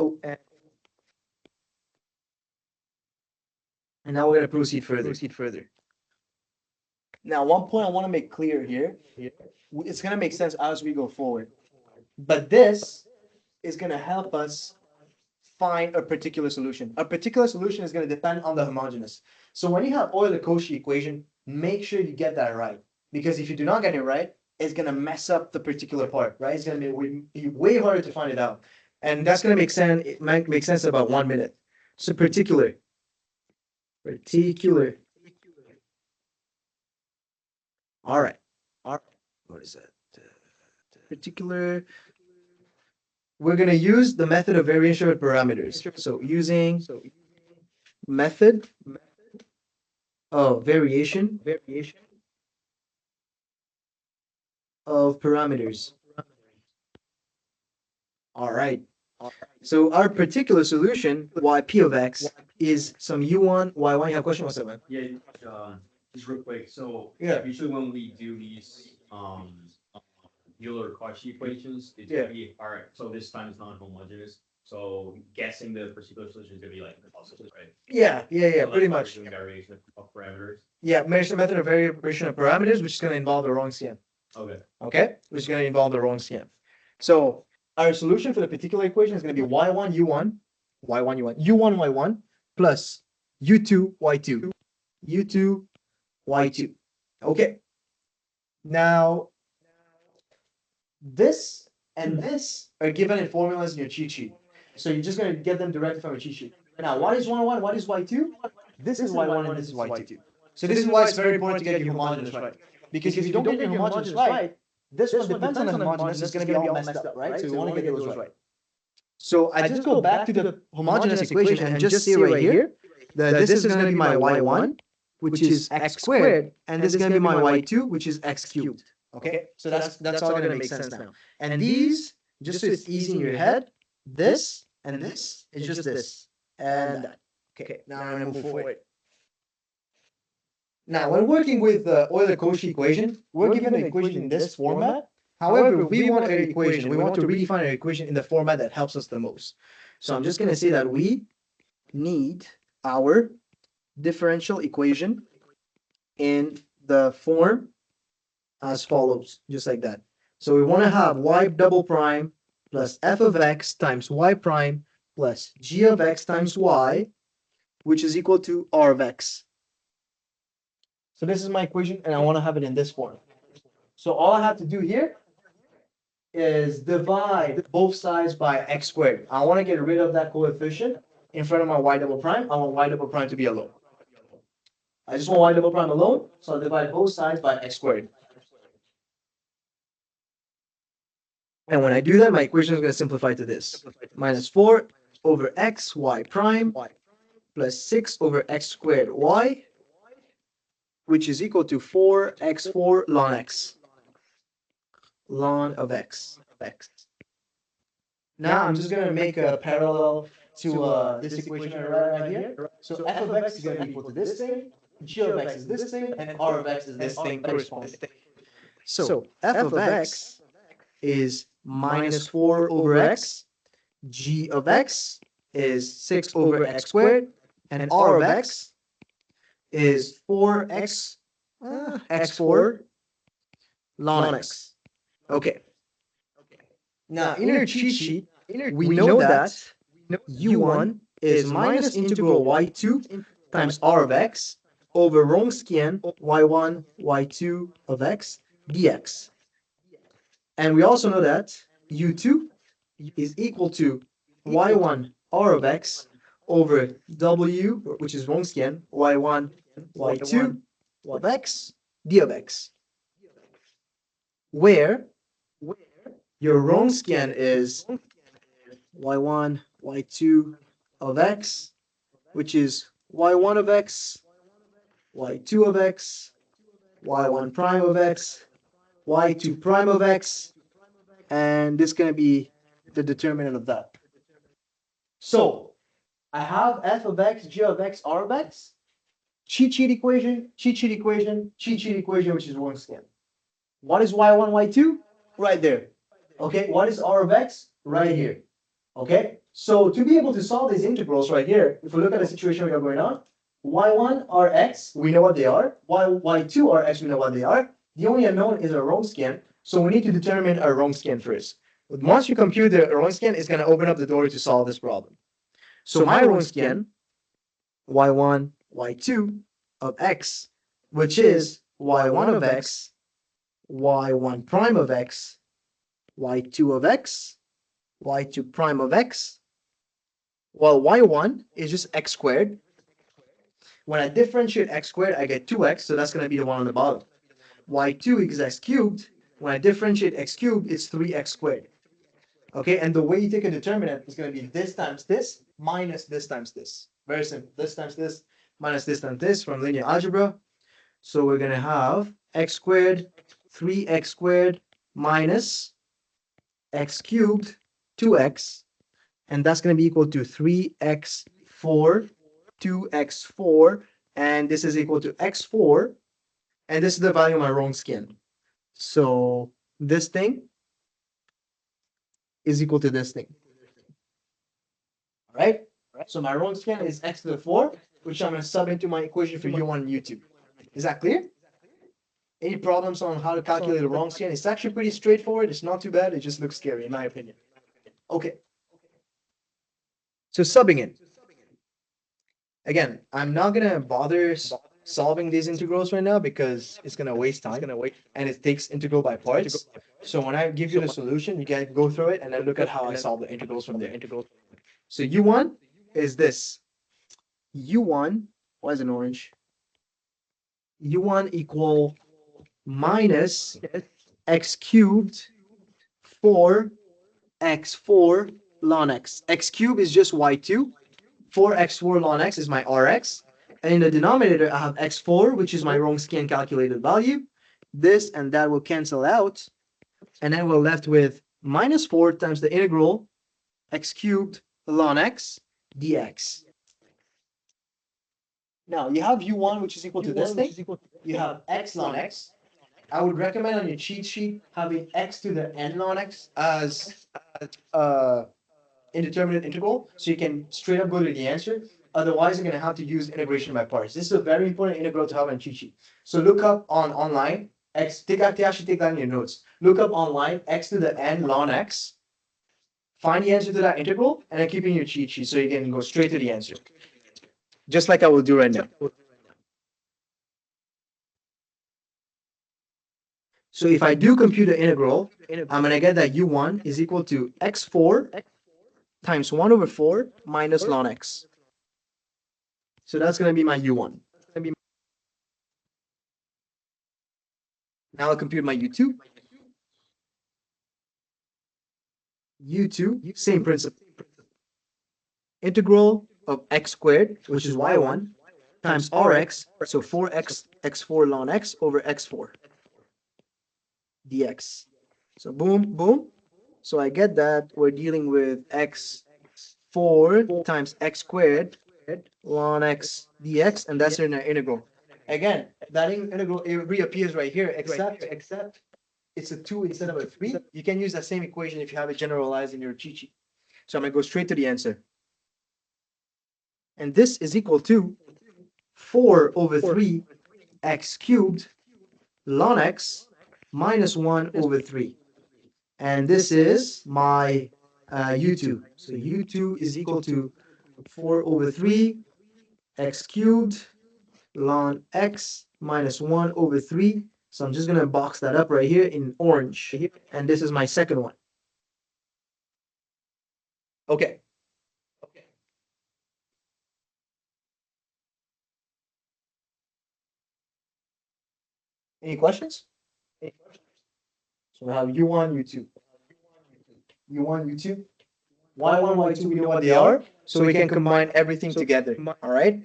now we're going to proceed further. Now, one point I want to make clear here, it's going to make sense as we go forward, but this is going to help us find a particular solution. A particular solution is going to depend on the homogeneous. So when you have Euler-Cauchy equation, make sure you get that right, because if you do not get it right, it's going to mess up the particular part, right? It's going to be way harder to find it out. And that's going to make sense. It might make sense in about 1 minute. So particular. All right. What is that? Particular. We're going to use the method of variation with parameters. So using method of variation of parameters. All right. So our particular solution, yp of x, is some u1, y1. You have a question? What's up, man? Yeah, just real quick. So Yeah. usually when we do these Euler-Cauchy equations, it's Yeah. gonna be all right. So this time it's non-homogeneous. So guessing the particular solution is gonna be like impossible, right? Yeah, So that's pretty why we're much. doing variation of parameters. Yeah, mention method of variation of parameters, which is going to involve the wrong scan. Okay. Okay, which is going to involve the wrong scan. So our solution for the particular equation is going to be y1 u1 y1 u1 u1 y1 plus u2 y2 u2 y2. Okay. Now this and this are given in formulas in your cheat sheet. So you're just going to get them directly from a cheat sheet. Now, what is y1? What is y2? This is y1 and this is y2. So this is why it's very important to get your homogeneous right. Because if you don't get your homogeneous right, this one depends on the homogeneous, it's going to be all messed up, right? So we want to get those right. So I just go back to the homogeneous equation and just say right here that this is going to be my y1, which is x squared, and this is going to be my y2, which is x cubed. Okay, so that's all going to make sense now. And these, just so it's easy in your head, this and this is just this and that. Okay, now I'm going to move forward. Now, when working with the Euler-Cauchy equation, we're given an equation in this format. However, we want an equation. We want to redefine an equation in the format that helps us the most. So I'm just going to say that we need our differential equation in the form as follows, just like that. So we want to have y double prime plus f of x times y prime plus g of x times y, which is equal to r of x. So this is my equation, and I want to have it in this form. So all I have to do here is divide both sides by x squared. I want to get rid of that coefficient in front of my y double prime. I want y double prime to be alone. I just want y double prime alone, so I'll divide both sides by x squared. And when I do that, my equation is going to simplify to this. Minus 4 over x y prime plus 6 over x squared y, which is equal to 4x4 ln x. Ln of x. Now I'm just going to make a parallel to this equation right here. So f of x is going to be equal to this thing, g of x is this thing, and r of x is this thing corresponding. So f of x is minus 4 over x, g of x is 6 over x squared, and r of x is 4x x4 ln x. Okay. Now, in your cheat sheet, we know that u1 is minus integral y2 times r of x over Wronskian y1, y2 of x dx. And we also know that u2 is equal to y1 r of x over w, which is Wronskian, y1, y2 of x d of x, where your Wronskian is y1, y2 of x, which is y1 of x, y2 of x, y1 prime of x, y2 prime of x, and this is going to be the determinant of that. So I have f of x, g of x, r of x, cheat sheet equation, cheat sheet equation, cheat sheet equation, which is Wronskian. What is y1, y2? Right there. Okay, what is r of x? Right here. Okay, so to be able to solve these integrals right here, if we look at the situation we are going on, y1 are x, we know what they are. y2 are x, we know what they are. The only unknown is a Wronskian, so we need to determine a Wronskian first. Once you compute the Wronskian, it's going to open up the door to solve this problem. So my Wronskian, y1, y2 of x, which is y1 of x, y1 prime of x, y2 of x, y2 prime of x, while y1 is just x squared. When I differentiate x squared, I get 2x, so that's going to be the one on the bottom. y2 is x cubed. When I differentiate x cubed, it's 3x squared. Okay, and the way you take a determinant is going to be this times this minus this times this. Very simple. This times this minus this times this from linear algebra. So we're going to have x squared, 3x squared minus x cubed, 2x, and that's going to be equal to 3x4, 2x4, and this is equal to x4, and this is the value of my Wronskian. So this thing is equal to this thing. All right? So my wrong scan is x to the 4, which I'm going to sub into my equation for u1 and u2. Is that clear? Any problems on how to calculate a wrong scan? It's actually pretty straightforward. It's not too bad. It just looks scary, in my opinion. Okay. So subbing in. Again, I'm not going to bother solving these integrals right now because it's going to waste time and it takes integral by parts. So when I give you the solution, you can go through it and then look at how I solve the integrals from there. So u1 is this. u1, why is it orange? u1 equal minus x cubed 4 x4 ln x. X cubed is just y2. 4x4 ln x is my rx. And in the denominator, I have x4, which is my wrong scan calculated value. This and that will cancel out. And then we're left with minus 4 times the integral x cubed ln x dx. Now, you have u1, which is equal to this thing. You have x ln x. I would recommend on your cheat sheet having x to the n ln x as indeterminate integral, so you can straight up go to the answer. Otherwise, you're going to have to use integration by parts. This is a very important integral to have on cheat sheet. So look up online, actually take that in your notes. Look up online, x to the n ln x. Find the answer to that integral, and then keep it in your cheat sheet so you can go straight to the answer. Just like I will do right now. So if I do compute the integral, I'm going to get that u1 is equal to x4 times 1 over 4 minus ln x. So that's going to be my u1. Now I'll compute my u2. u2, same principle. Integral of x squared, which is y1, times rx, so 4x x4 ln x over x4 dx. So boom, boom. So I get that we're dealing with x4 times x squared ln x dx, and that's in our integral. Again, that integral, it reappears right here, except it's a 2 instead of a 3. You can use that same equation if you have it generalized in your cheat sheet. So I'm going to go straight to the answer. And this is equal to 4 over 3 x cubed ln x minus 1 over 3. And this is my u2. So u2 is equal to 4 over 3 x cubed ln x minus 1 over 3. So I'm just going to box that up right here in orange. And this is my second one. Okay. Any questions? So we have u1, u2. u1, u2. y1, y2, we know what they are. So we can combine everything together. All right?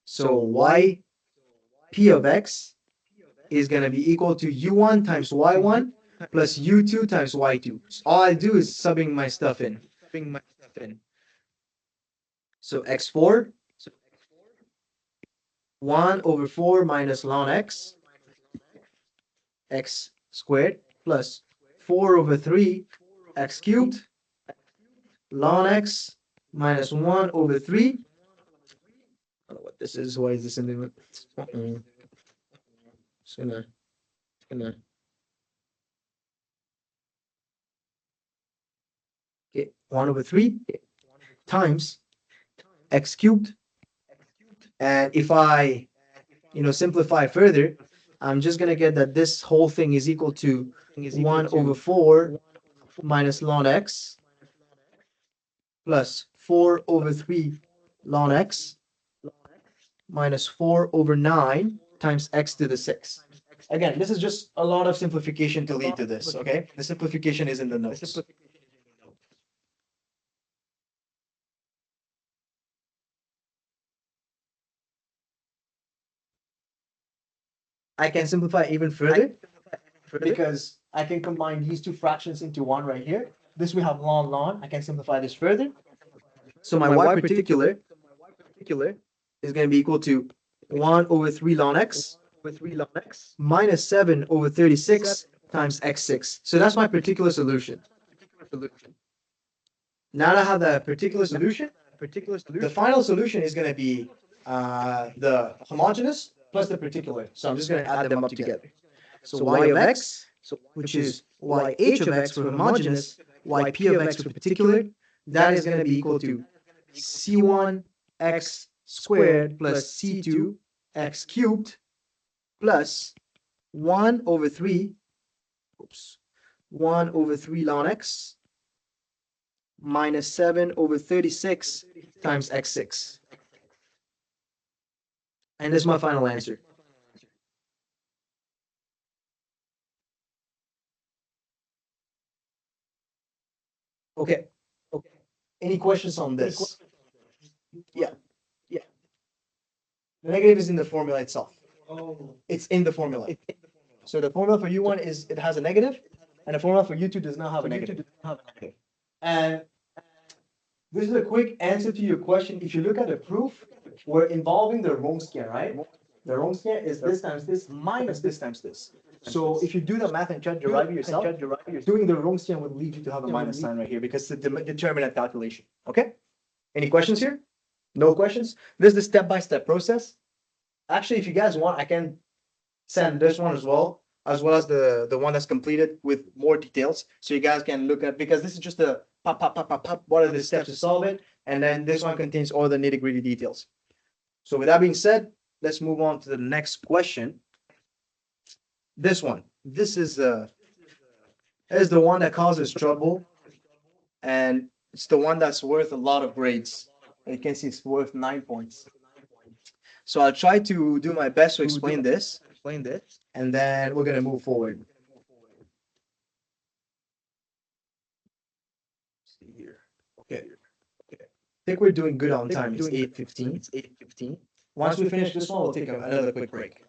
So y p of x is going to be equal to u1 times y1 plus u2 times y2. So all I do is subbing my stuff in. So x4, 1 over 4 minus ln x, x squared, plus 4 over 3 x cubed ln x minus 1 over 3. I don't know what this is. Why is this in the... Just gonna... Okay, 1 over 3 times x cubed. And if I, simplify further, I'm just going to get that this whole thing is equal to 1 over 4 minus ln x plus 4 over 3 ln x minus 4 over 9 times x to the 6. Again, this is just a lot of simplification to lead to this, okay? The simplification is in the notes. I can simplify even further because I can combine these two fractions into one right here. This we have ln. I can simplify this further. So my y particular is going to be equal to 1 over 3 ln x minus 7 over 36 times x6. So that's my particular solution. Now that I have the particular solution, the final solution is going to be the homogeneous plus the particular. So I'm just going to add them up together. So y of x, which is yh of x for homogeneous, yp of x for particular, that is going to be equal to c1 x squared plus c2 x cubed plus 1 over 3, 1 over 3 ln x minus 7 over 36 times x6. And this is my final answer. Okay. Any questions on this? Yeah. The negative is in the formula itself. Oh, It's in the formula. So the formula for U1 is it has a negative, and the formula for U2 does not have a negative. And this is a quick answer to your question. If you look at the proof, we're involving the Wronskian, right? The Wronskian is this times this minus this times this. So if you do the math and try to derive it yourself, doing the Wronskian would lead you to have a minus sign right here because it's a determinant calculation. Okay? Any questions here? No questions? This is the step-by-step process. Actually, if you guys want, I can send this one as well as the one that's completed with more details. So you guys can look at, because this is just a pop, what are the steps to solve it? And then this one contains all the nitty-gritty details. So with that being said, let's move on to the next question. This one. This is the one that causes trouble. And it's the one that's worth a lot of grades. You can see it's worth 9 points. So I'll try to do my best to explain this, and then we're gonna move forward. See here. Okay. I think we're doing good on time. It's 8:15. Once we finish this one, we'll take another quick break.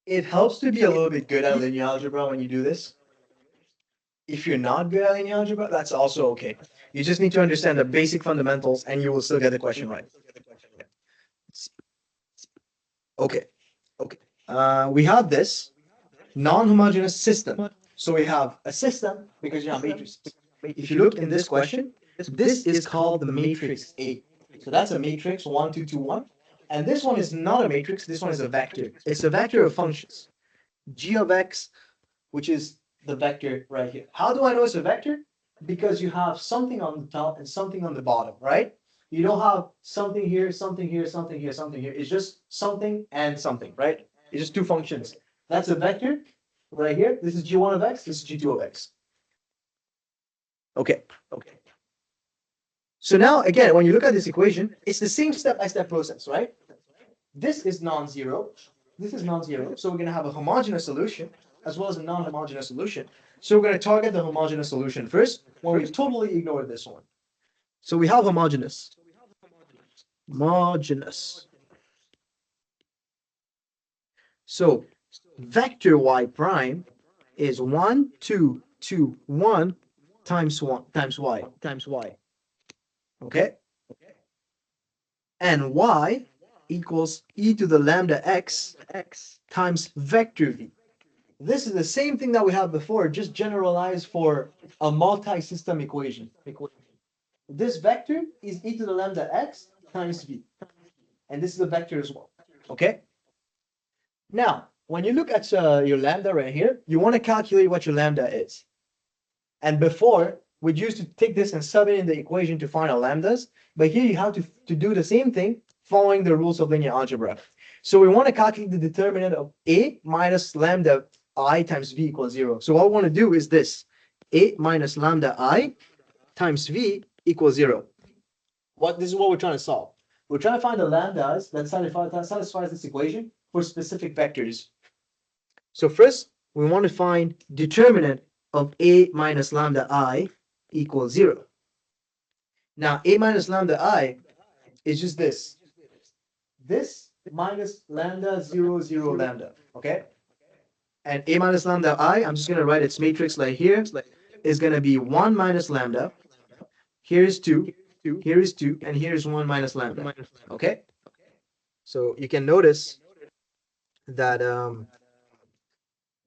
It helps to be a little bit good at linear algebra when you do this. If you're not good at linear algebra, that's also okay. You just need to understand the basic fundamentals and you will still get the question right. Okay. We have this non-homogeneous system. So we have a system because you have matrices. If you look in this question, this is called the matrix A. So that's a matrix 1, 2, 2, 1. And this one is not a matrix, this one is a vector. It's a vector of functions. G of x, which is the vector right here. How do I know it's a vector? Because you have something on the top and something on the bottom, right? You don't have something here, something here, something here, something here. It's just something and something, right? It's just two functions. That's a vector right here. This is G1 of x, this is G2 of x. Okay. So now, again, when you look at this equation, it's the same step-by-step process, right? This is non-zero. This is non-zero. So we're going to have a homogeneous solution as well as a non-homogeneous solution. So we're going to target the homogeneous solution first when we totally ignore this one. So we have homogeneous. So vector y prime is 1, 2, 2, 1 times y. Okay? And y equals e to the lambda x times vector v. This is the same thing that we had before, just generalized for a multi-system equation. This vector is e to the lambda x times v. And this is a vector as well. Okay? Now, when you look at your lambda right here, you want to calculate what your lambda is. And before, we'd used to take this and sub it in the equation to find our lambdas. But here you have to do the same thing following the rules of linear algebra. So we want to calculate the determinant of A minus lambda I times V equals 0. So what we want to do is this. A minus lambda I times V equals 0. This is what we're trying to solve. We're trying to find the lambdas that satisfies this equation for specific vectors. So first, we want to find determinant of A minus lambda I equals 0. Now, A minus lambda I is just this. This minus lambda 0, 0 lambda, okay? And A minus lambda I, I'm just going to write its matrix like here, is going to be 1 minus lambda. Here is 2, here is 2, and here is 1 minus lambda, okay? So you can notice that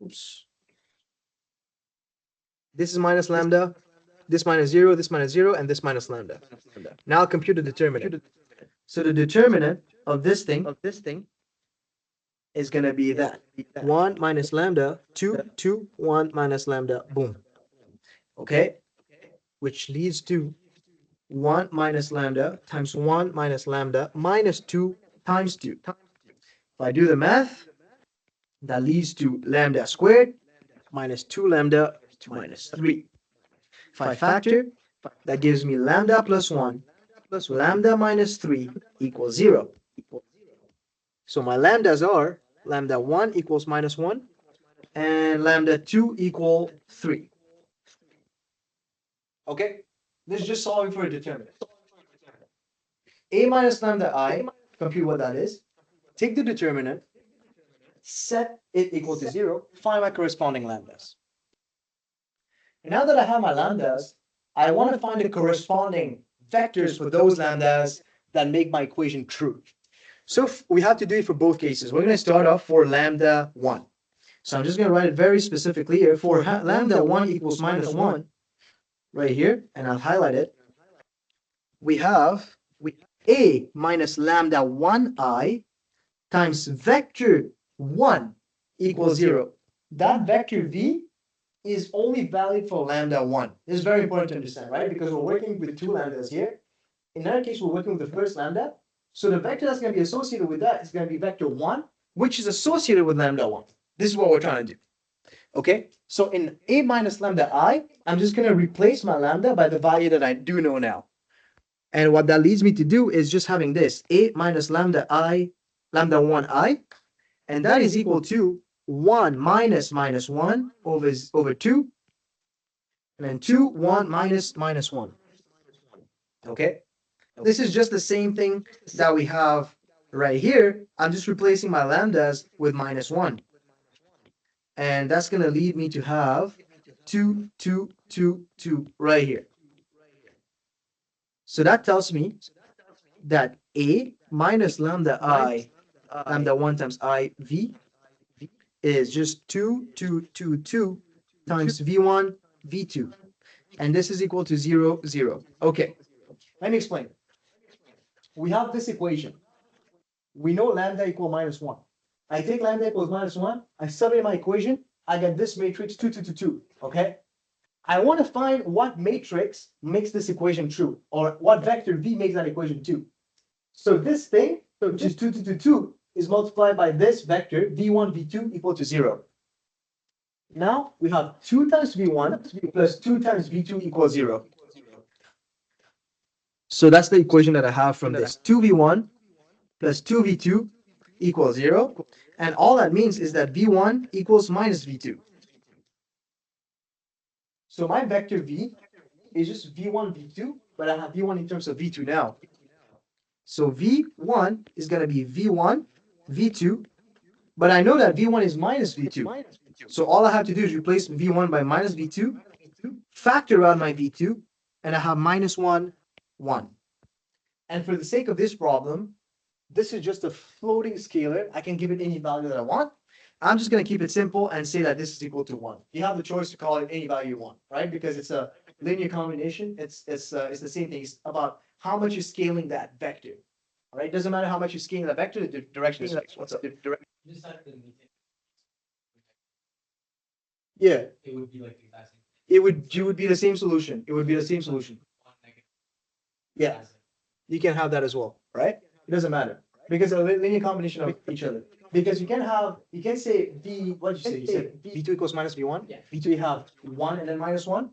oops, this is minus lambda, this minus 0, this minus 0, and this minus lambda. Now I'll compute the determinant. So the determinant of this thing is going to be that 1 minus lambda, 2, 2, 1 minus lambda, boom. Okay? Which leads to 1 minus lambda times 1 minus lambda minus 2 times 2. If I do the math, that leads to lambda squared minus 2 lambda minus 3. If I factor, that gives me lambda plus 1 plus lambda minus 3 equals 0. So my lambdas are lambda 1 equals minus 1 and lambda 2 equal 3. Okay? This is just solving for a determinant. A minus lambda I, compute what that is, take the determinant, set it equal to 0, find my corresponding lambdas. Now that I have my lambdas, I want to find the corresponding vectors for those lambdas that make my equation true. So we have to do it for both cases. We're going to start off for lambda 1. So I'm just going to write it very specifically here. For lambda 1 equals minus 1, right here, and I'll highlight it. We have A minus lambda 1I times vector 1 equals 0. That vector V is only valid for lambda 1. This is very important to understand, right? Because we're working with two lambdas here. In our case, we're working with the first lambda. So the vector that's going to be associated with that is going to be vector 1, which is associated with lambda 1. This is what we're trying to do. Okay? So in A minus lambda I, I'm just going to replace my lambda by the value that I do know now. And what that leads me to do is just having this, A minus lambda I, lambda 1I, and that is equal to 1 minus minus 1 over 2, and then 2, 1 minus minus 1. Okay? This is just the same thing that we have right here. I'm just replacing my lambdas with minus 1. And that's going to lead me to have 2, 2, 2, 2 right here. So that tells me that A minus lambda I, lambda 1 times I V is just 2, 2, 2, 2 times V1, V2. And this is equal to 0, 0. Okay, let me explain. We have this equation. We know lambda equal minus 1. I take lambda equals minus 1, I sub it in my equation, I get this matrix 2, 2, 2, 2. Okay? I want to find what matrix makes this equation true, or what vector V makes that equation true. So this thing, which is 2, 2, 2, 2, is multiplied by this vector V1, V2 equal to 0. Now we have 2 times V1 plus 2 times V2 equals 0. So that's the equation that I have from this. 2V1 plus 2V2 equals 0. And all that means is that V1 equals minus V2. So my vector V is just V1, V2, but I have V1 in terms of V2 now. So V1 is going to be V1, V2, but I know that V1 is minus V2. So all I have to do is replace V1 by minus V2, factor out my V2, and I have minus 1, 1. And for the sake of this problem, this is just a floating scalar. I can give it any value that I want. I'm just going to keep it simple and say that this is equal to 1. You have the choice to call it any value you want, right? Because it's a linear combination. It's the same thing. It's about how much you're scaling that vector. All right? It doesn't matter how much you're scaling that vector, the direction is fixed. What's up? Just type the meeting. Yeah, It would be like the exact same. it would be the same solution. It would be the same solution. One negative. Yeah, you can have that as well, right? It doesn't matter because a linear combination of each other. Because you can say V, what did you say? You said V2 equals minus V1? Yeah. V2 you have 1 and then minus 1.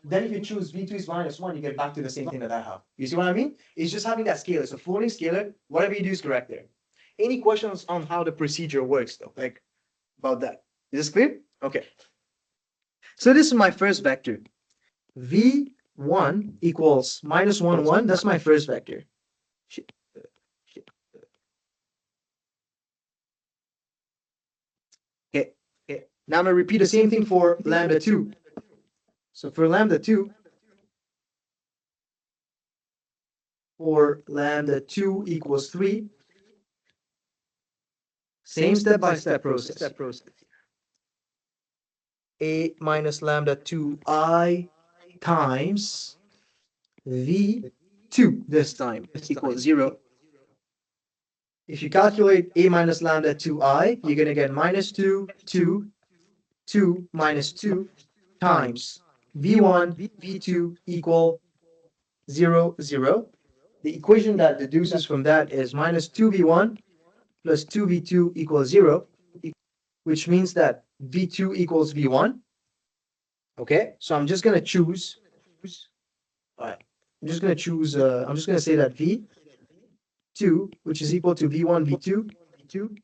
Then if you choose V2 is minus 1, you get back to the same thing that I have. You see what I mean? It's just having that scalar. It's a floating scalar. Whatever you do is correct there. Any questions on how the procedure works though? Like about that? Is this clear? Okay. So this is my first vector. V1 equals minus 1, 1. That's my first vector. Okay. Now I'm going to repeat the same thing for lambda 2. So for lambda 2, equals 3, Same step-by-step process. A minus lambda 2I times V2 this time equals 0. If you calculate A minus lambda 2I, you're going to get minus 2, 2, 2 minus 2 times V1, V2 equal 0, 0. The equation that deduces from that is minus 2V1 plus 2V2 equals 0, which means that V2 equals V1. Okay, so I'm just going to choose, all right, I'm just going to say that V2, which is equal to V1, V2,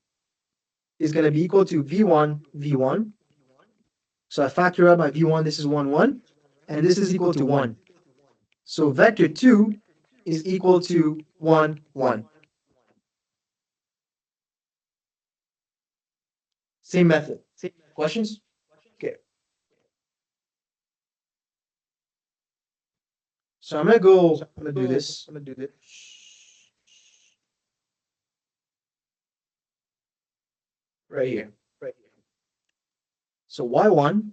is going to be equal to V1, V1. So I factor out my V1, this is 1, 1, and this is equal to 1. So vector 2 is equal to 1, 1. Same method. Questions? Okay. So I'm gonna do this. Right here. So Y1,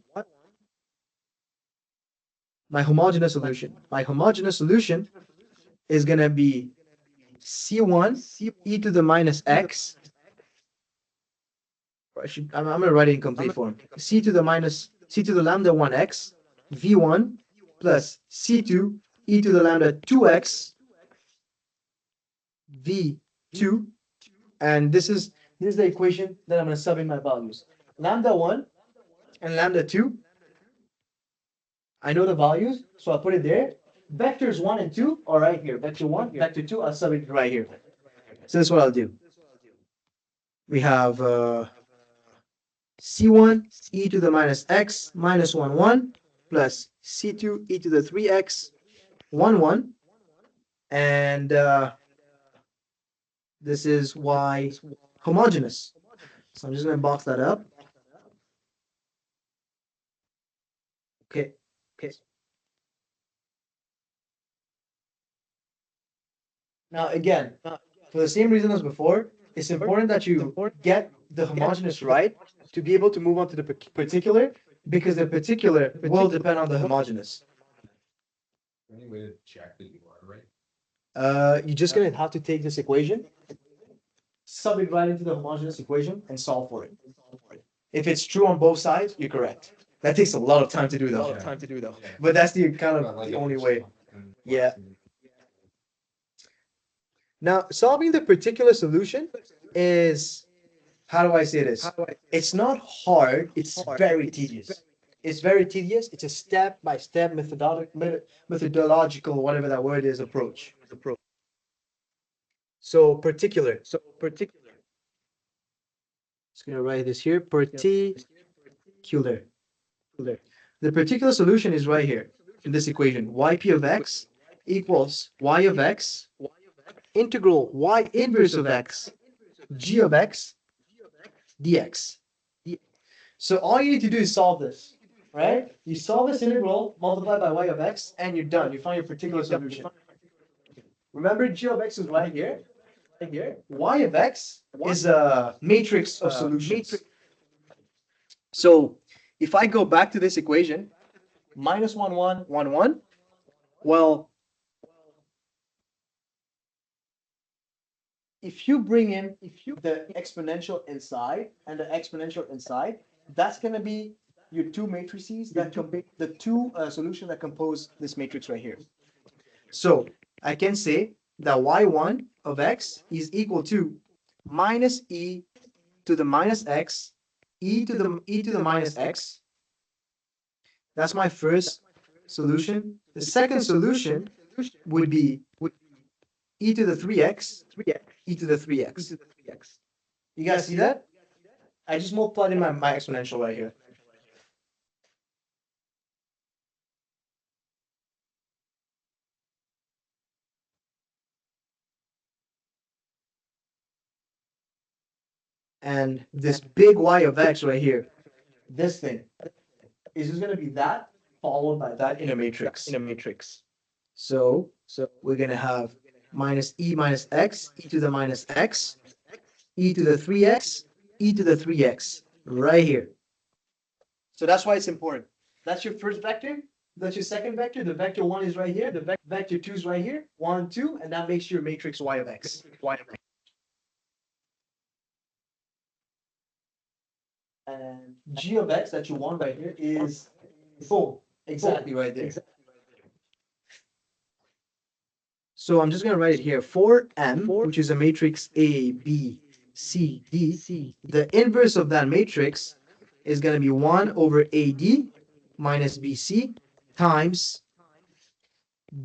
my homogeneous solution. My homogeneous solution is gonna be C1 e to the minus x. I'm gonna write it in complete form. C to the lambda 1x V1 plus C2 e to the lambda 2x V2, and this is the equation that I'm gonna sub in my values. Lambda 1 and lambda 2. I know the values, so I'll put it there. Vectors 1 and 2 are right here. Vector 1, vector 2, I'll sub it right here. So this is what I'll do. We have C1 e to the minus x minus 1, 1 plus C2 e to the 3x 1, 1. And this is Y homogeneous. So I'm just going to box that up. Okay. Now again, for the same reason as before, it's important that you get the homogeneous right to be able to move on to the particular, because the particular will depend on the homogeneous. Any way to check that you are right? You're just gonna have to take this equation, sub it right into the homogeneous equation, and solve for it. If it's true on both sides, you're correct. That takes a lot of time to do though. But that's the kind of the only way. Yeah. Now, solving the particular solution is, how do I say this? It's not hard, it's very tedious. It's very tedious. It's a step-by-step methodological, whatever that word is, approach. So particular. Just gonna write this here. Particular. The particular solution is right here in this equation. Yp of x equals y of x integral y inverse of x g of x dx. So all you need to do is solve this, right? You solve this integral multiplied by y of x, and you're done. You find your particular solution. Remember, g of x is right here. Y of x is a matrix of solutions. So if I go back to this equation, minus 1, 1, 1, 1, well, if you bring in the exponential inside and the exponential inside, that's going to be your two matrices that the two solutions that compose this matrix right here. So I can say that y1 of x is equal to minus e to the minus x e to the minus x. That's my first solution. The second solution would be e to the 3x, e to the 3x. You guys see that? I just multiplied in my exponential right here. And this big y of x right here, this thing, is just going to be that followed by that in a matrix. So we're going to have minus e minus x, e to the minus x, e to the 3x, e to the 3x right here. So that's why it's important. That's your first vector. That's your second vector. The vector 1 is right here. The vector 2 is right here. 1, 2, and that makes your matrix y of x. And g of x that you want right here is full. Exactly right there. So I'm just going to write it here. For M, which is a matrix A, B, C, D, the inverse of that matrix is going to be 1 over AD minus BC times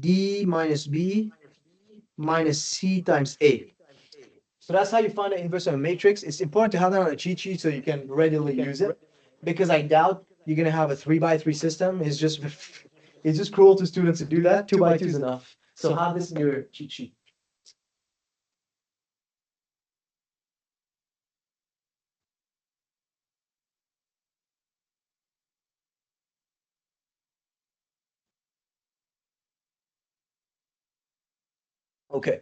D minus B minus C times A. So that's how you find the inverse of a matrix. It's important to have that on a cheat sheet so you can readily use it, because I doubt you're going to have a 3x3 system. It's just cruel to students to do that. 2x2 is enough. So have this in your cheat sheet. Okay.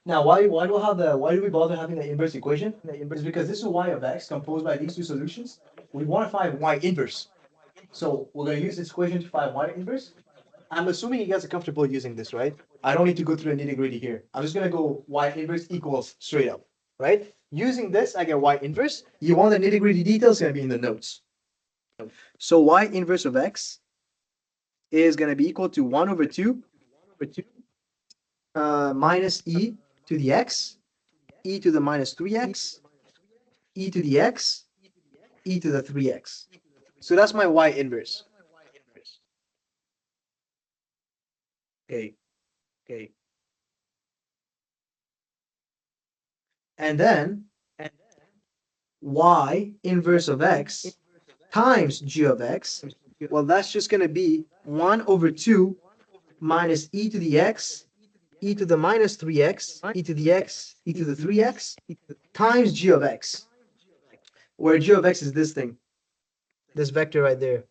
Now, why do we bother having the inverse equation? It's because this is y of x composed by these two solutions. We want to find y inverse. So we're going to use this equation to find y inverse. I'm assuming you guys are comfortable using this, right? I don't need to go through the nitty gritty here. I'm just going to go y inverse equals straight up, right? Using this, I get y inverse. You want the nitty gritty details, going to be in the notes. So y inverse of x is going to be equal to 1 over 2 minus e to the x, e to the minus 3x, e to the x, e to the 3x. So that's my y inverse. Okay. And then y inverse of x times g of x, well, that's just going to be 1 over 2 minus e to the x, e to the minus 3x, e to the x, e to the 3x, times g of x, where g of x is this thing, this vector right there.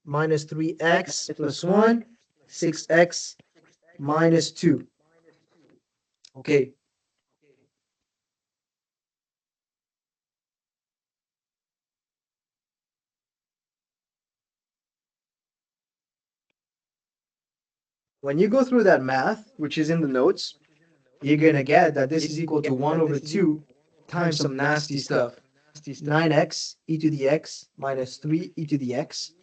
Minus 3x plus 1, 6x minus 2. Okay. When you go through that math, which is in the notes, you're going to get that this is equal to 1 over 2 times some nasty stuff. 9x e to the x minus 3 e to the x,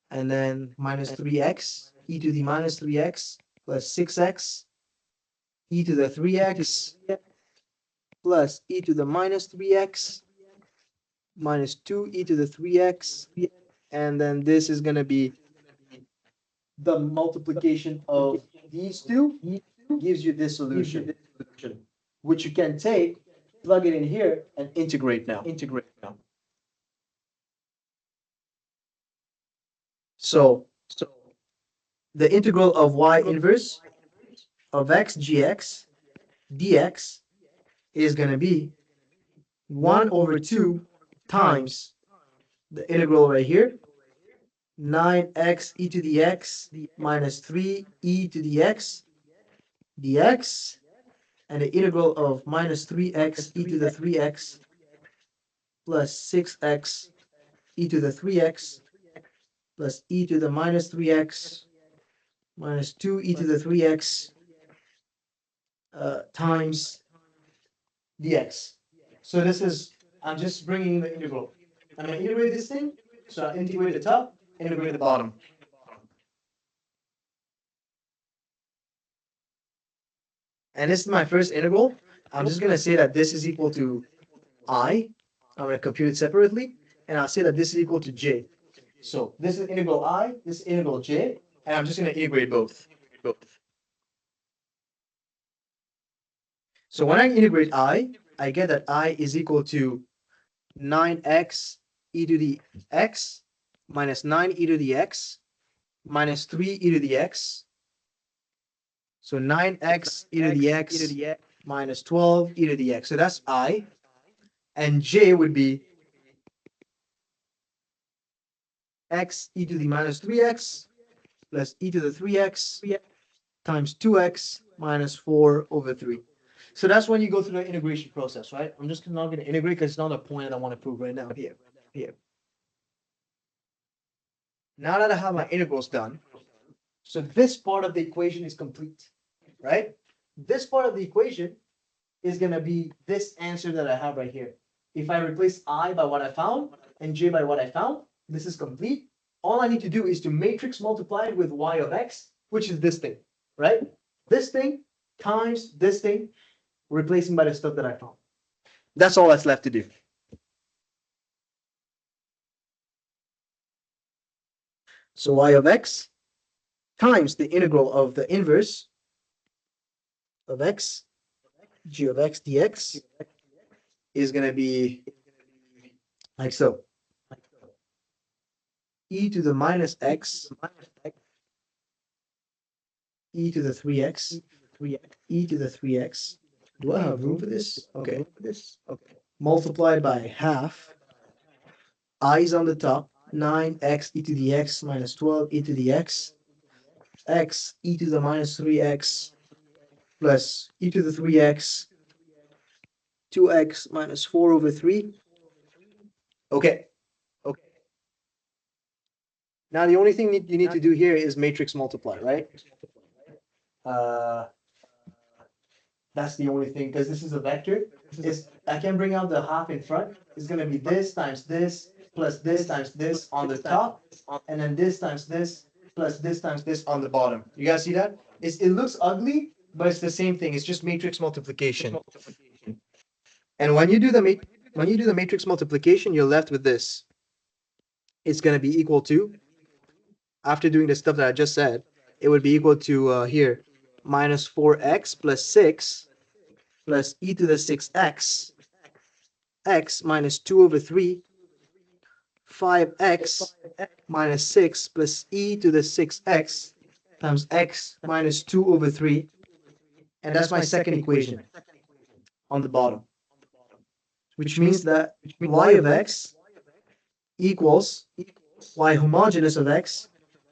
and then minus 3x e to the minus 3x plus 6x e to the 3x plus e to the minus 3x minus 2 e to the 3x, and then this is going to be the multiplication of these two gives you this solution, which you can take, plug it in here, and integrate now. So the integral of y inverse of x gx dx is going to be 1 over 2 times the integral right here, 9x e to the x minus 3 e to the x dx, and the integral of minus 3x e to the 3x plus 6x e to the 3x plus e to the minus 3x minus 2 e to the 3x times dx. So this is, I'm just bringing in the integral. I'm going to integrate this thing, so I integrate the top, integrate the bottom. And this is my first integral. I'm just going to say that this is equal to I. I'm going to compute it separately, and I'll say that this is equal to j. So this is integral I, this is integral j, and I'm just going to integrate both. So when I integrate I get that I is equal to 9x e to the x minus 9 e to the x minus 3 e to the x. So 9x e to the x minus 12 e to the x. So that's I. And j would be x e to the minus 3x plus e to the 3x times 2x minus 4 over 3. So that's when you go through the integration process, right? I'm just not gonna integrate because it's not a point that I want to prove right now here. Now that I have my integrals done, so this part of the equation is complete, right? This part of the equation is gonna be this answer that I have right here. If I replace I by what I found and j by what I found, this is complete. All I need to do is to matrix multiply it with y of x, which is this thing, right? This thing times this thing, replacing by the stuff that I found. That's all that's left to do. So y of x times the integral of the inverse of x, g of x dx, is going to be like so. E to the minus x, e to the 3x, e to the 3x. Do I have room for this? Okay. Multiplied by half. I is on the top. 9x e to the x minus 12 e to the x e to the minus 3x plus e to the 3x 2x minus 4 over 3. Okay. Now the only thing you need to do here is matrix multiply, right? That's the only thing, because this is a vector. I can bring out the half in front. It's going to be this times this plus this times this on the top, and then this times this plus this times this on the bottom. You guys see that? It looks ugly, but it's the same thing. It's just matrix multiplication. And when you do the matrix multiplication, you're left with this. It's going to be equal to, after doing the stuff that I just said, it would be equal to here, minus 4x plus 6 plus e to the 6x, x minus 2 over 3, 5x minus 6 plus e to the 6x times x minus 2 over 3. And that's my second equation on the bottom, which means that y of x equals y homogeneous of x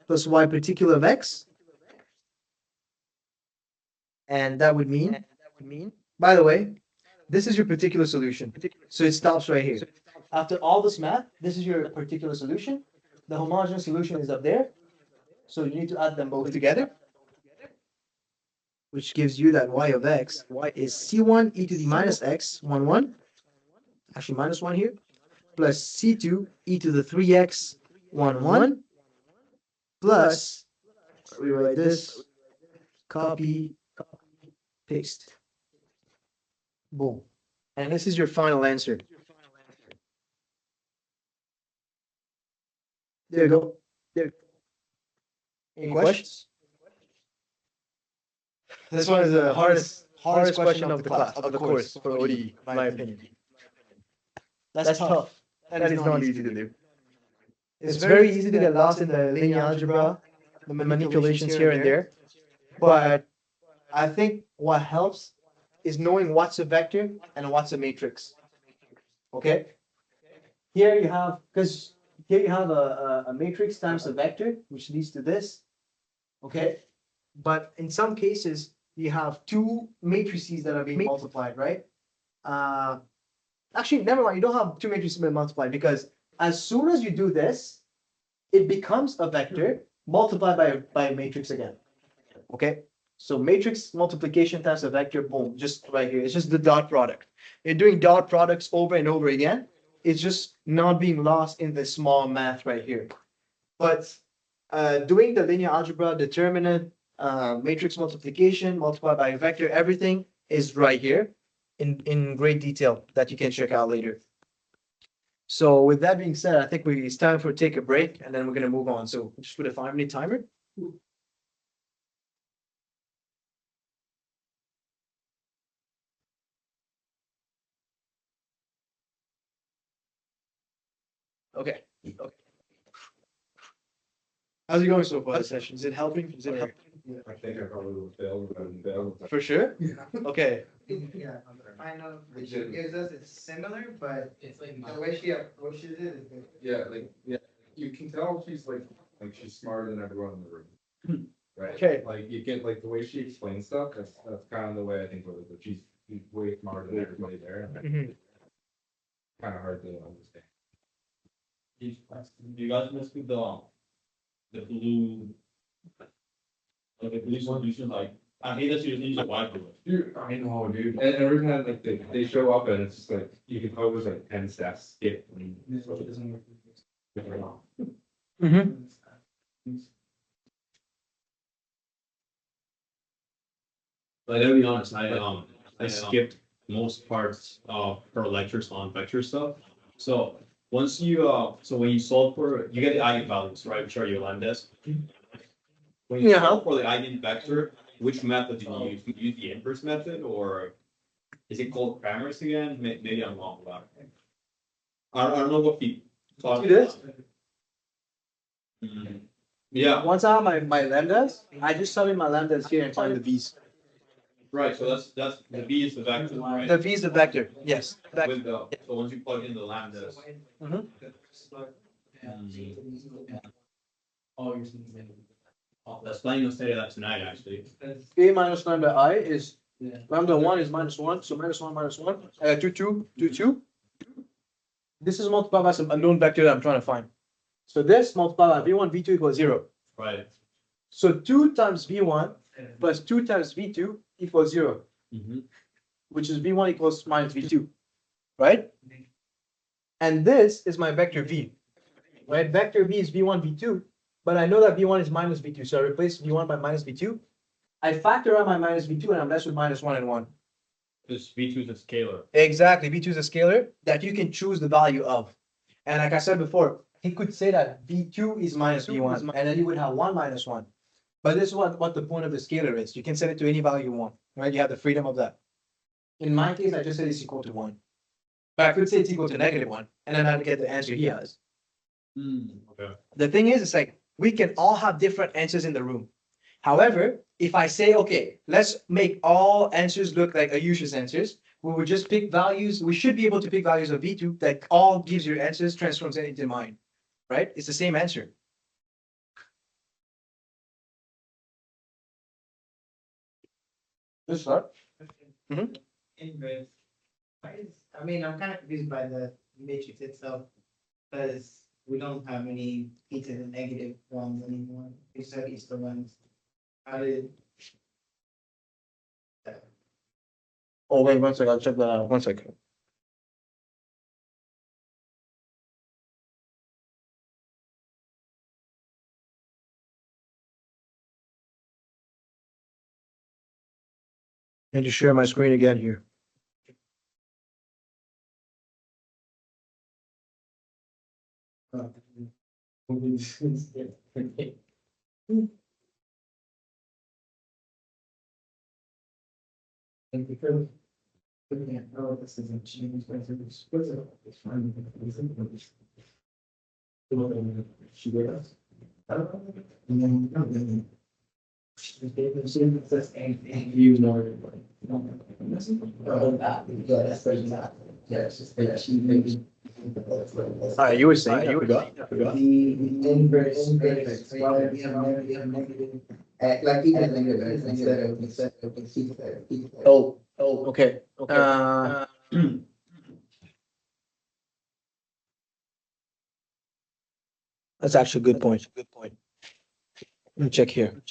plus y particular of x. And that would mean, by the way, this is your particular solution. So it stops right here. After all this math, this is your particular solution. The homogeneous solution is up there. So you need to add them both together, which gives you that y of x is c1 e to the minus x, 1, actually minus 1 here, plus c2 e to the 3x, 1, plus, rewrite this, copy, paste. Boom. And this is your final answer. There you go. Any questions? This one is the hardest question of the class, of the course for ODE, in my opinion. That's tough. That is not easy to do. It's very easy to get lost in the linear algebra, the manipulations here and there. But I think what helps is knowing what's a vector and what's a matrix. Okay? Here you have, a matrix times a vector, which leads to this. Okay? But in some cases, you have two matrices that are being multiplied, right? Actually, never mind. You don't have two matrices being multiplied, because as soon as you do this, it becomes a vector multiplied by a matrix again. Okay? So matrix multiplication times a vector, boom, just right here. It's just the dot product. You're doing dot products over and over again. It's just not being lost in the small math right here. But doing the linear algebra, determinant, matrix multiplication, multiplied by a vector, everything is right here in great detail that you can check out later. So with that being said, I think it's time for take a break, and then we're going to move on. So just put a 5-minute timer. Okay. How's it going so far, the session? Is it helping? I think I probably would fail, but I would fail. For sure? Yeah. Okay. Yeah, kind of, which gives us, it's similar, but It's like. the way she approaches it is good. Yeah, you can tell she's like she's smarter than everyone in the room. Right? Okay. Like you get like the way she explains stuff, that's kind of the way I think of it, but she's he's way smarter than everybody there. Mhm. Kind of hard to understand. You guys must be the blue. Like the blue solution, like, I hate that you use a whiteboard. Dude, I know, dude. And every time like they show up and it's just like you can tell there's like 10 steps skip. It doesn't work. Mhm. Like, to be honest, I skipped most parts of her lectures on vector stuff. So once you so when you solve for you get the eigenvalues, right, which are your lambdas. When you solve for the eigenvector, which method do you use? Do you use the inverse method, or is it called Crammer's again? Maybe I'm wrong about it. I don't know what people talk See this? about. Yeah, Once I have my lambdas, I just sub in my lambdas here and find the v's. right. So that's the V is the vector, right? The v is the vector, yes. With the so once you plug in the lambdas. Oh, you're saying. That's planning to study that tonight, actually. A minus lambda I is, Yeah. lambda 1 is -1, so -1. I got 2. This is multiplied by some unknown vector that I'm trying to find. So this multiplied by v1, v2 equals 0. Right. So 2 times v1 plus 2 times v2 equals 0, which is v1 equals minus v2, right? And this is my vector v, right? Vector v is v1, v2, but I know that v1 is minus v2, so I replace v1 by minus v2. I factor out my minus v2 and I'm left with -1 and 1. This V2 is a scalar. Exactly, v2 is a scalar that you can choose the value of. And like I said before, he could say that v2 is minus v1, and then you would have 1 minus 1. But this is what the point of the scalar is. You can set it to any value you want, right? You have the freedom of that. In my case, I just said it's equal to 1. But I could say it's equal to -1, and then I'd get the answer he has. Okay. The thing is, it's like, we can all have different answers in the room. However, if I say, okay, let's make all answers look like Ayush's answers, we would just pick values, we should be able to pick values of V2 that all gives your answers, transforms it into mine, right? It's the same answer. This start. Inverse. I mean, I'm kind of confused by the matrix itself, because we don't have any each of the negative ones anymore. We said each of the ones. How did? Oh, wait, 1 second, I'll check that out. 1 second. Need to share my screen again here. You were saying, I forgot. The inverse matrix, why we have negative, like even negative instead of. Oh, okay. That's actually a good point. Let me check here.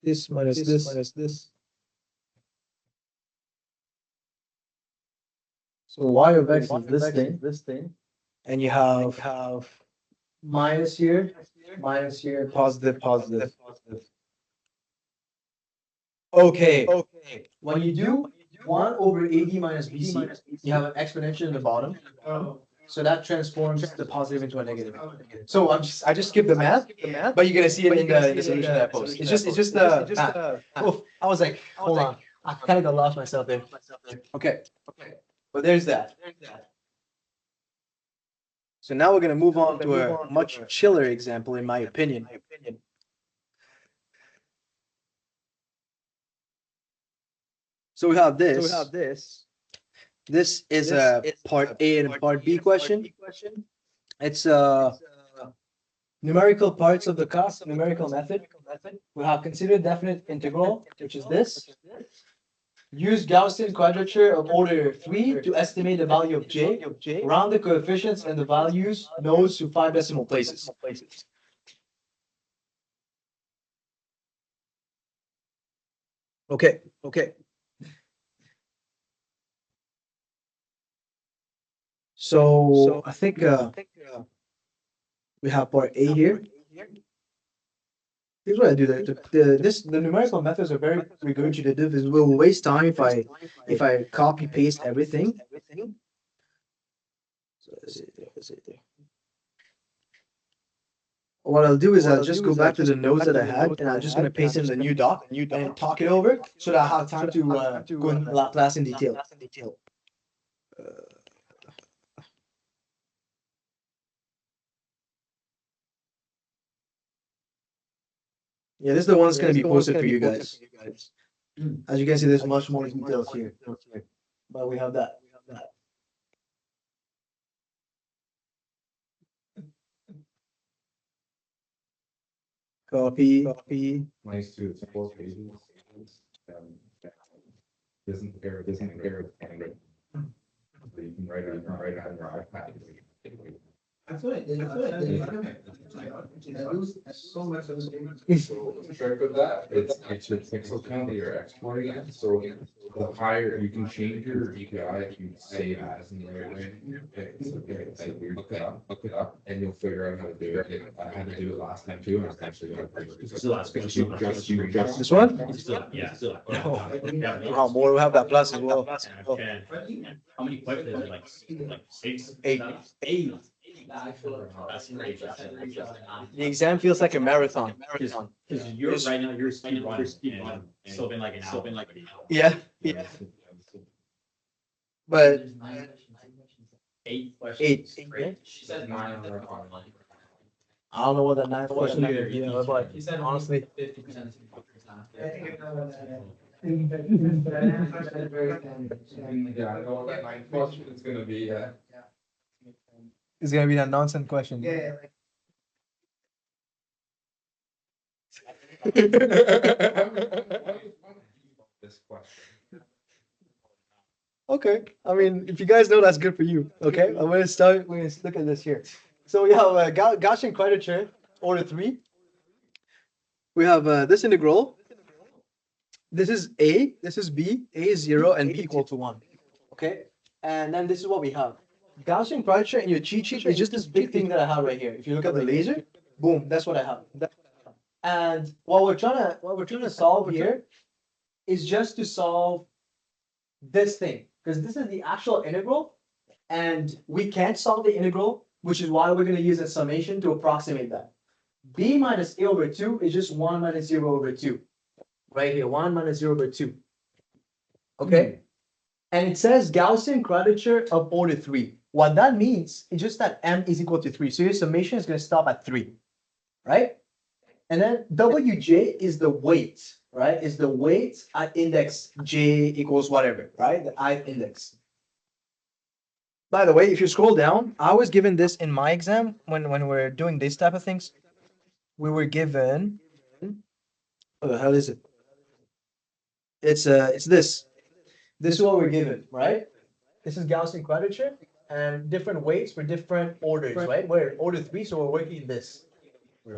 This minus this. So y of x is this thing, and you have minus here, positive. Okay. When you do 1 over AD minus BC, you have an exponential in the bottom. So that transforms the positive into a negative. So I just skipped the math, but you're gonna see it in the solution that I post. It's just I was like, hold on. I kind of got lost myself there. Okay, but there's that. So now we're gonna move on to a much chiller example, in my opinion. So we have this. This is a part A and part B question. It's numerical parts of the class, numerical method. We have considered definite integral, which is this. Use Gaussian quadrature of order 3 to estimate the value of j. Round the coefficients and the values nodes to 5 decimal places. Okay. So I think we have part A here. Here's what I do. The numerical methods are very regurgitative. It will waste time if I copy paste everything. So let's see there. What I'll do is I'll just go back to the notes that I had, and I'm just gonna paste in the new doc and talk it over so that I have time to go in class in detail. Yeah, this is the one that's going to be posted for you guys. As you can see, there's much more details here. But we have that. Copy. Nice too, it's 4 pages. Doesn't error. So you can write it on your iPad. That's what I did. I lose so much of the Trick with that, it's your pixel count that you're exporting it, so the higher you can change your API, if you save as in the right way. Like you look it up, and you'll figure out how to do it. I had to do it last time too, and I was actually Still ask questions. This one? Yeah, still. Oh, more, we have that plus as well. Okay. How many questions is it? Like 6? 8. That's great. The exam feels like a marathon. Because you're right now, you're speed running, and still been like an hour. Yeah. But 8 questions. 8. She said 9 on her online. I don't know what that 9th question is. Yeah, but He said honestly, 50% of people. Yeah, I know what that 9th question is gonna be, yeah. it's gonna be that nonsense question. Yeah. This question. Okay, I mean, if you guys know, that's good for you. Okay, I'm gonna start. We're gonna look at this here. So we have Gaussian quadrature, order 3. We have this integral. This is A, this is B, A is 0, and B equal to 1. Okay, and then this is what we have. Gaussian quadrature in your cheat sheet is just this big thing that I have right here. If you look at the laser, boom, that's what I have. And what we're trying to solve here is just to solve this thing, because this is the actual integral, and we can't solve the integral, which is why we're going to use a summation to approximate that. B minus A over 2 is just 1 minus 0 over 2. Right here, 1 minus 0 over 2. Okay? And it says Gaussian quadrature of order 3. What that means is just that m is equal to 3. So your summation is going to stop at 3. Right? And then Wj is the weight, right? Is the weight at index j equals whatever, right? The ith index. By the way, if you scroll down, I was given this in my exam when we're doing this type of things. We were given, what the hell is it? It's this. This is what we're given, right? This is Gaussian quadrature and different weights for different orders, right? We're order 3, so we're working this.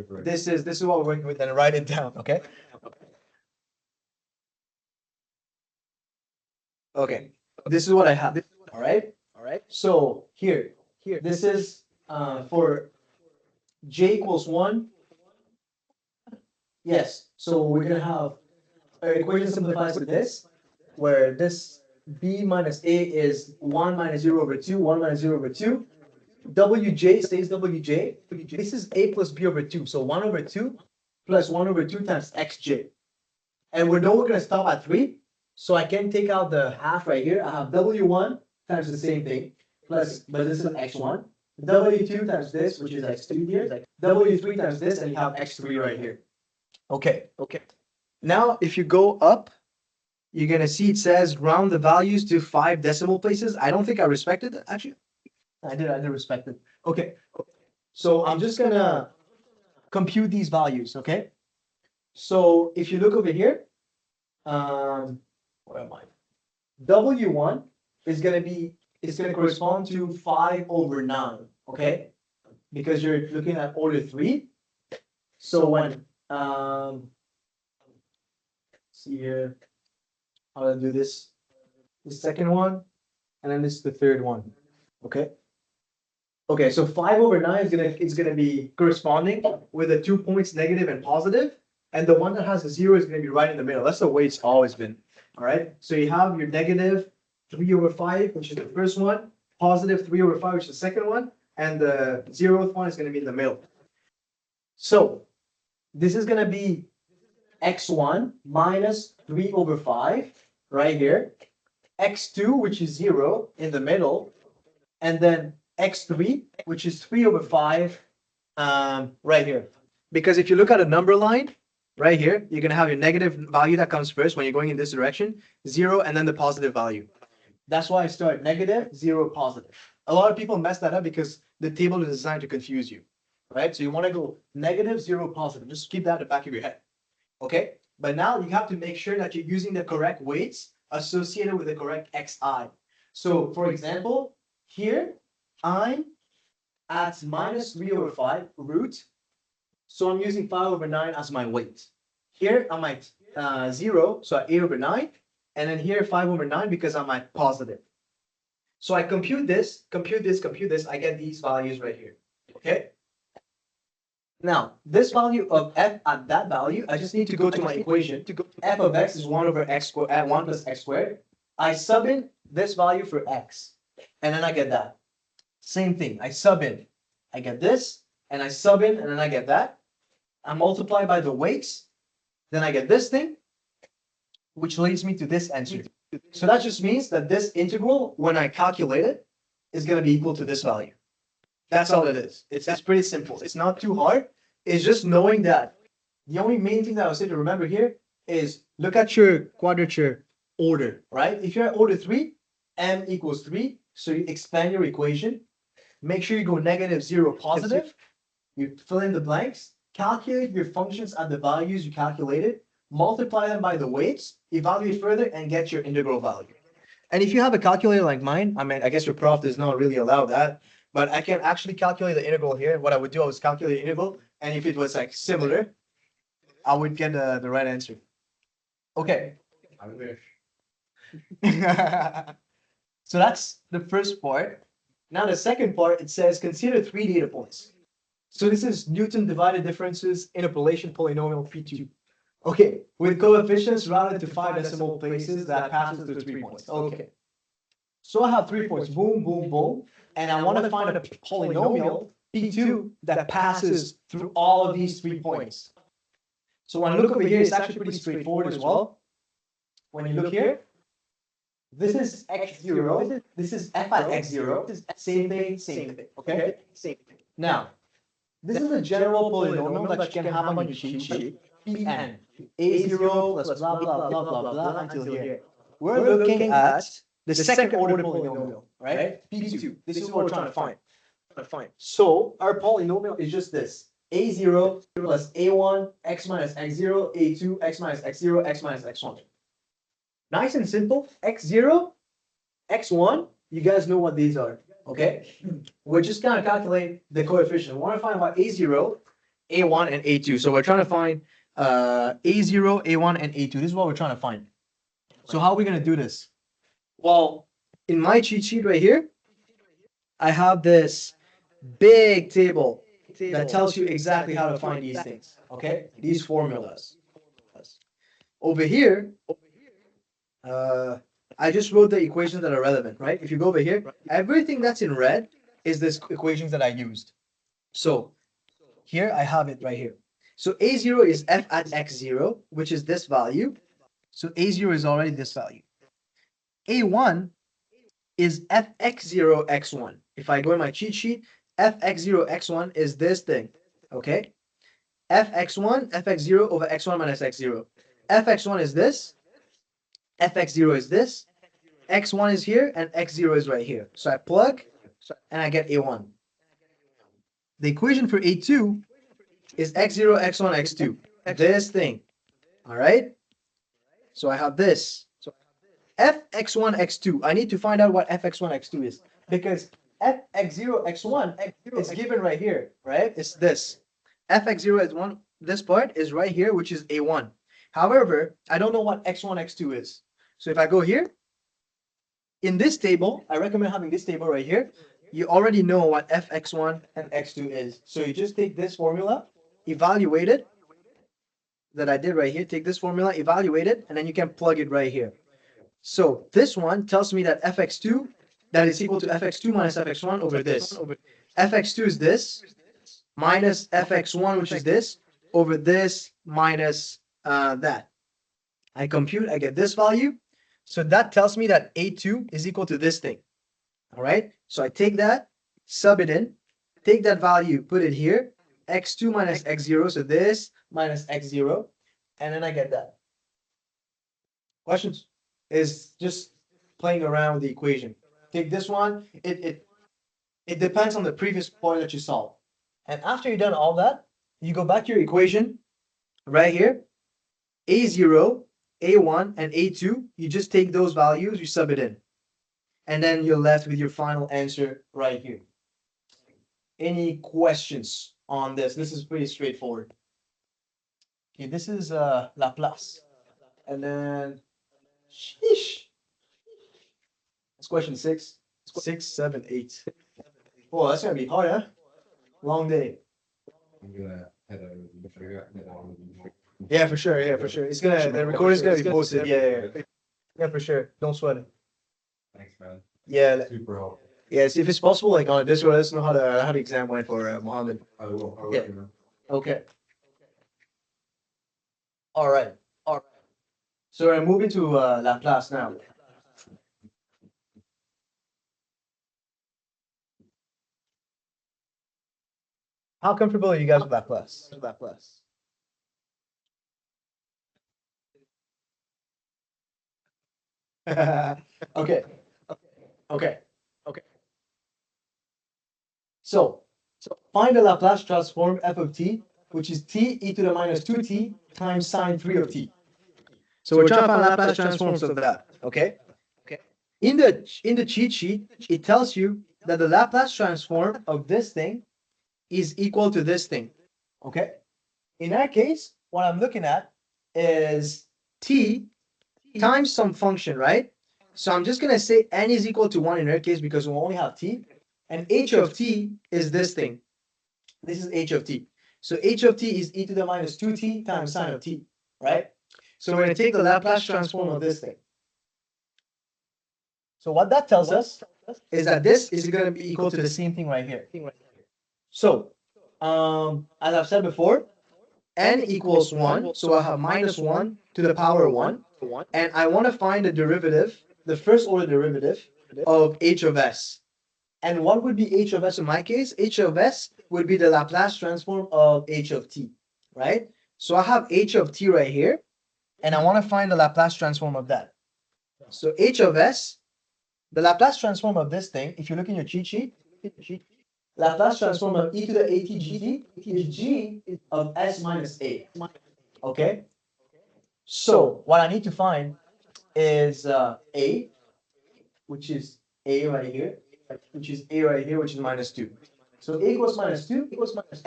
This is what we're working with, and write it down, okay? Okay, this is what I have. All right. So here, this is for j equals 1. Yes. So we're gonna have our equation simplifies to this, where this b minus a is 1 minus 0 over 2, 1 minus 0 over 2. Wj stays Wj. This is a plus b over 2. So 1 over 2 plus 1 over 2 times xj. And we know we're going to stop at 3. So I can take out the half right here. I have W1 times the same thing, plus, but this is X1. W2 times this, which is X2 here. W3 times this, and you have X3 right here. Okay, okay. Now, if you go up, you're gonna see it says round the values to 5 decimal places. I don't think I respected it, actually. I did respect it. Okay, so I'm just gonna compute these values, okay? So if you look over here, where am I? W1 is gonna correspond to 5/9, okay? Because you're looking at order 3. So when, see here, how do I do this? The second one, and then this is the third one, okay? Okay, so 5/9 is gonna be corresponding with the 2 points, negative and positive, and the one that has a 0 is gonna be right in the middle. That's the way it's always been. All right, so you have your negative 3/5, which is the first one, positive 3/5, which is the second one, and the 0th one is gonna be in the middle. So this is gonna be x1 minus 3/5 right here, x2, which is 0 in the middle, and then x3, which is 3/5 right here. Because if you look at a number line right here, you're gonna have your negative value that comes first when you're going in this direction, 0, and then the positive value. That's why I start negative, 0, positive. A lot of people mess that up because the table is designed to confuse you, right? So you want to go negative, 0, positive. Just keep that at the back of your head, okay? But now you have to make sure that you're using the correct weights associated with the correct xi. So for example, here I'm at minus 3/5 root. So I'm using 5/9 as my weight. Here I'm at 0, so at 8/9. And then here 5/9 because I'm at positive. So I compute this, I get these values right here, okay? Now, this value of f at that value, I just need to go to my equation. F of x is 1/x squared, 1 plus x squared. I sub in this value for x, and then I get that. Same thing, I sub in, I get this, and I sub in, and then I get that. I multiply by the weights, then I get this thing, which leads me to this answer. So that just means that this integral, when I calculate it, is going to be equal to this value. That's all it is. It's pretty simple. It's not too hard. It's just knowing that the only main thing that I would say to remember here is look at your quadrature order, right? If you're at order 3, m equals 3, so you expand your equation. Make sure you go negative, 0, positive. You fill in the blanks. Calculate your functions at the values you calculated. Multiply them by the weights, evaluate further, and get your integral value. And if you have a calculator like mine, I mean, I guess your prof does not really allow that, but I can actually calculate the integral here. What I would do, I was calculate the integral, and if it was like similar, I would get the right answer. Okay. I wish. So that's the first part. Now the second part, it says consider 3 data points. So this is Newton divided differences interpolation polynomial P2. Okay, with coefficients rounded to 5 decimal places that passes through 3 points. Okay. So I have 3 points, boom, boom, boom, and I want to find a polynomial P2 that passes through all of these 3 points. So when I look over here, it's actually pretty straightforward as well. When you look here, this is x0, this is f at x0, same thing, okay? Same thing. Now, this is a general polynomial that you can have on your cheat sheet, Pn. A0 plus blah, blah, blah, blah, blah, until here. We're looking at the second order polynomial, right? P2. This is what we're trying to find. So our polynomial is just this. A0 plus A1, x minus x0, A2, x minus x0, x minus x1. Nice and simple. X0, x1, you guys know what these are, okay? We're just gonna calculate the coefficient. We want to find what A0, A1, and A2. So we're trying to find A0, A1, and A2. This is what we're trying to find. So how are we going to do this? Well, in my cheat sheet right here, I have this big table that tells you exactly how to find these things, okay? These formulas. Over here, I just wrote the equations that are relevant, right? If you go over here, everything that's in red is this equations that I used. So here I have it right here. So A0 is f at x0, which is this value. So A0 is already this value. A1 is fx0 x1. If I go in my cheat sheet, fx0 x1 is this thing, okay? fx1, fx0 over x1 minus x0. fx1 is this, fx0 is this, x1 is here, and x0 is right here. So I plug, and I get A1. The equation for A2 is x0, x1, x2. This thing, all right? So I have this. So fx1, x2. I need to find out what fx1, x2 is because fx0, x1 is given right here, right? It's this. fx0 is one. This part is right here, which is A1. However, I don't know what x1, x2 is. So if I go here, in this table, I recommend having this table right here. You already know what fx1 and x2 is. So you just take this formula, evaluate it, that I did right here, take this formula, evaluate it, and then you can plug it right here. So this one tells me that fx2, that is equal to fx2 minus fx1 over this. fx2 is this, minus fx1, which is this, over this minus that. I compute, I get this value. So that tells me that A2 is equal to this thing. All right. So I take that, sub it in, take that value, put it here, x2 minus x0. So this minus x0. And then I get that. Questions? Is just playing around with the equation. Take this one. It depends on the previous point that you solve. And after you've done all that, you go back to your equation right here. A0, A1, and A2, you just take those values, you sub it in. And then you're left with your final answer right here. Any questions on this? This is pretty straightforward. Okay, this is Laplace. And then, sheesh. It's question 6. 6, 7, 8. Oh, that's gonna be hard, huh? Long day. I'm gonna head out of the figure out. Yeah, for sure. Yeah, for sure. It's gonna, the recording's gonna be posted. Yeah. Yeah, for sure. Don't sweat it. Thanks, man. Yeah. Super helpful. Yeah, see if it's possible, like on this one, let us know how the exam went for Mohammed. I will. I'll Yeah. let you know. Okay. All right. So we're moving to Laplace now. How comfortable are you guys with Laplace? Okay. So find the Laplace transform f of t, which is t e to the minus 2t times sine 3 of t. So we're trying to find Laplace transforms of that. Okay. In the cheat sheet, it tells you that the Laplace transform of this thing is equal to this thing. Okay. In that case, what I'm looking at is t times some function, right? So I'm just gonna say n is equal to 1 in our case because we only have t, and h of t is this thing. This is h of t. So h of t is e to the minus 2t times sine of t, right? So we're gonna take the Laplace transform of this thing. So what that tells us is that this is gonna be equal to the same thing right here. So, as I've said before, n equals 1, so I have minus 1 to the power 1, and I want to find the derivative, the first order derivative of h of s. And what would be h of s in my case? H of s would be the Laplace transform of h of t, right? So I have h of t right here, and I want to find the Laplace transform of that. So h of s, the Laplace transform of this thing, if you look in your cheat sheet, Laplace transform of e to the at gt is g of s minus a. Okay? So what I need to find is a, which is a right here, which is minus 2. So a equals minus 2,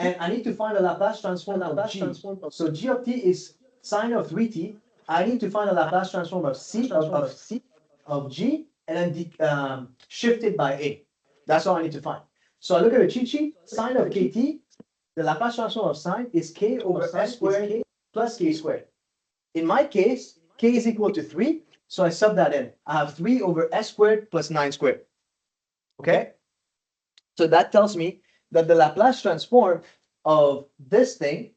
and I need to find the Laplace transform of g. So g of t is sine of 3t. I need to find the Laplace transform of c of g, and then shift it by a. That's all I need to find. So I look at the cheat sheet, sine of kt, the Laplace transform of sine is k over s squared plus k squared. In my case, k is equal to 3, so I sub that in. I have 3 over s squared plus 9 squared. Okay? So that tells me that the Laplace transform of this thing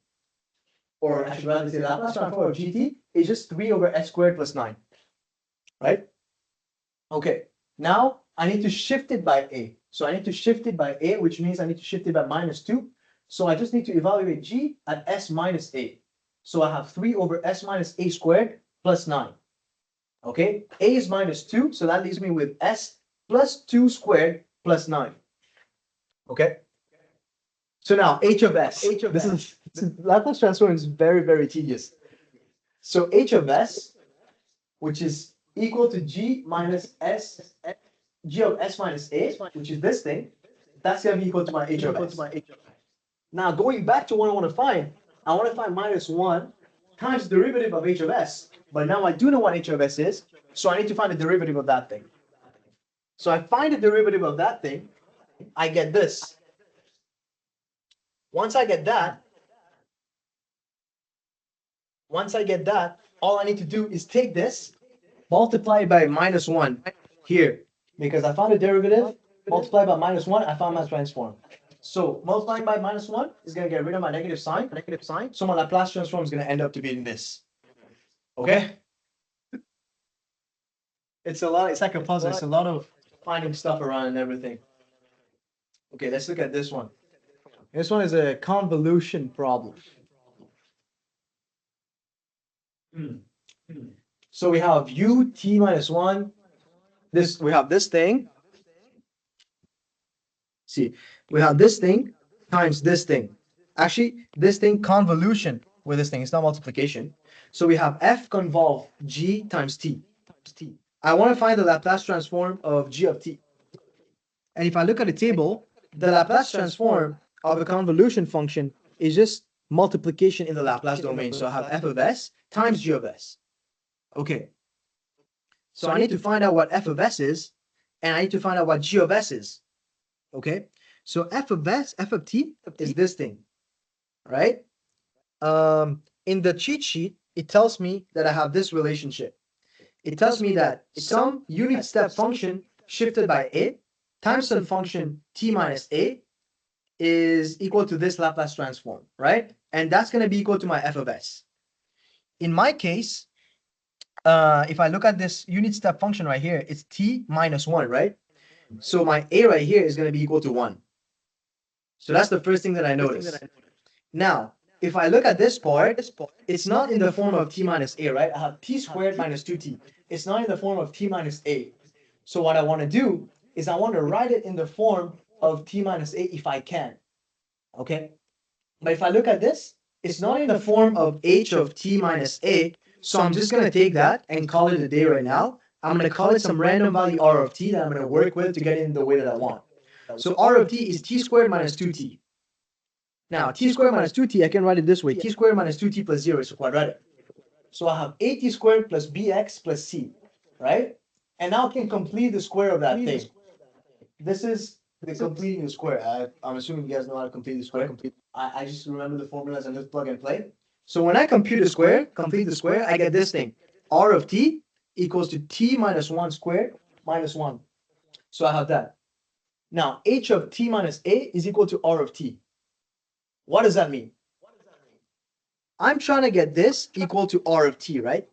or I should rather say Laplace transform of gt, is just 3 over s squared plus 9. Right? Okay, now I need to shift it by a. So I need to shift it by a, which means I need to shift it by -2. So I just need to evaluate g at s minus a. So I have 3 over s minus a squared plus 9. Okay, a is -2, so that leaves me with s plus 2 squared plus 9. Okay, so now h of s. This is Laplace transform is very, very tedious. So h of s, which is equal to g minus s, g of s minus a, which is this thing, that's going to be equal to my h of s. Now, going back to what I want to find, I want to find -1 times the derivative of h of s. But now I do know what h of s is, so I need to find the derivative of that thing. So I find the derivative of that thing, I get this. Once I get that, all I need to do is take this, multiply it by -1 here, because I found a derivative, multiply by -1, I found my transform. So multiplying by -1 is going to get rid of my negative sign, so my Laplace transform is going to end up to be this. Okay? It's a lot, it's like a puzzle, it's a lot of finding stuff around and everything. Okay, let's look at this one. This one is a convolution problem. So we have u t minus 1. We have this thing. See, we have this thing times this thing. Actually, this thing convolution with this thing. It's not multiplication. So we have f convolve g times t. I want to find the Laplace transform of g of t. And if I look at the table, the Laplace transform of a convolution function is just multiplication in the Laplace domain. So I have f of s times g of s. Okay. So I need to find out what f of s is, and I need to find out what g of s is. Okay. So f of s, f of t is this thing, right? In the cheat sheet, it tells me that I have this relationship. It tells me that some unit step function shifted by a times some function t minus a is equal to this Laplace transform, right? And that's going to be equal to my f of s. In my case, if I look at this unit step function right here, it's t minus 1, right? So my a right here is going to be equal to 1. So that's the first thing that I notice. Now, if I look at this part, it's not in the form of t minus a, right? I have t squared minus 2t. It's not in the form of t minus a. So what I want to do is I want to write it in the form of t minus a if I can. Okay? But if I look at this, it's not in the form of h of t minus a. So I'm just going to take that and call it a day right now. I'm going to call it some random value r of t that I'm going to work with to get it in the way that I want. So r of t is t squared minus 2t. Now, t squared minus 2t, I can write it this way. T squared minus 2t plus 0 is a quadratic. So I have at squared plus bx plus c, right? And now I can complete the square of that thing. This is the completing the square. I'm assuming you guys know how to complete the square. I just remember the formulas and just plug and play. So when I compute the square, complete the square, I get this thing. R of t equals to t minus 1 squared minus 1. So I have that. Now, h of t minus a is equal to r of t. What does that mean? I'm trying to get this equal to r of t, right?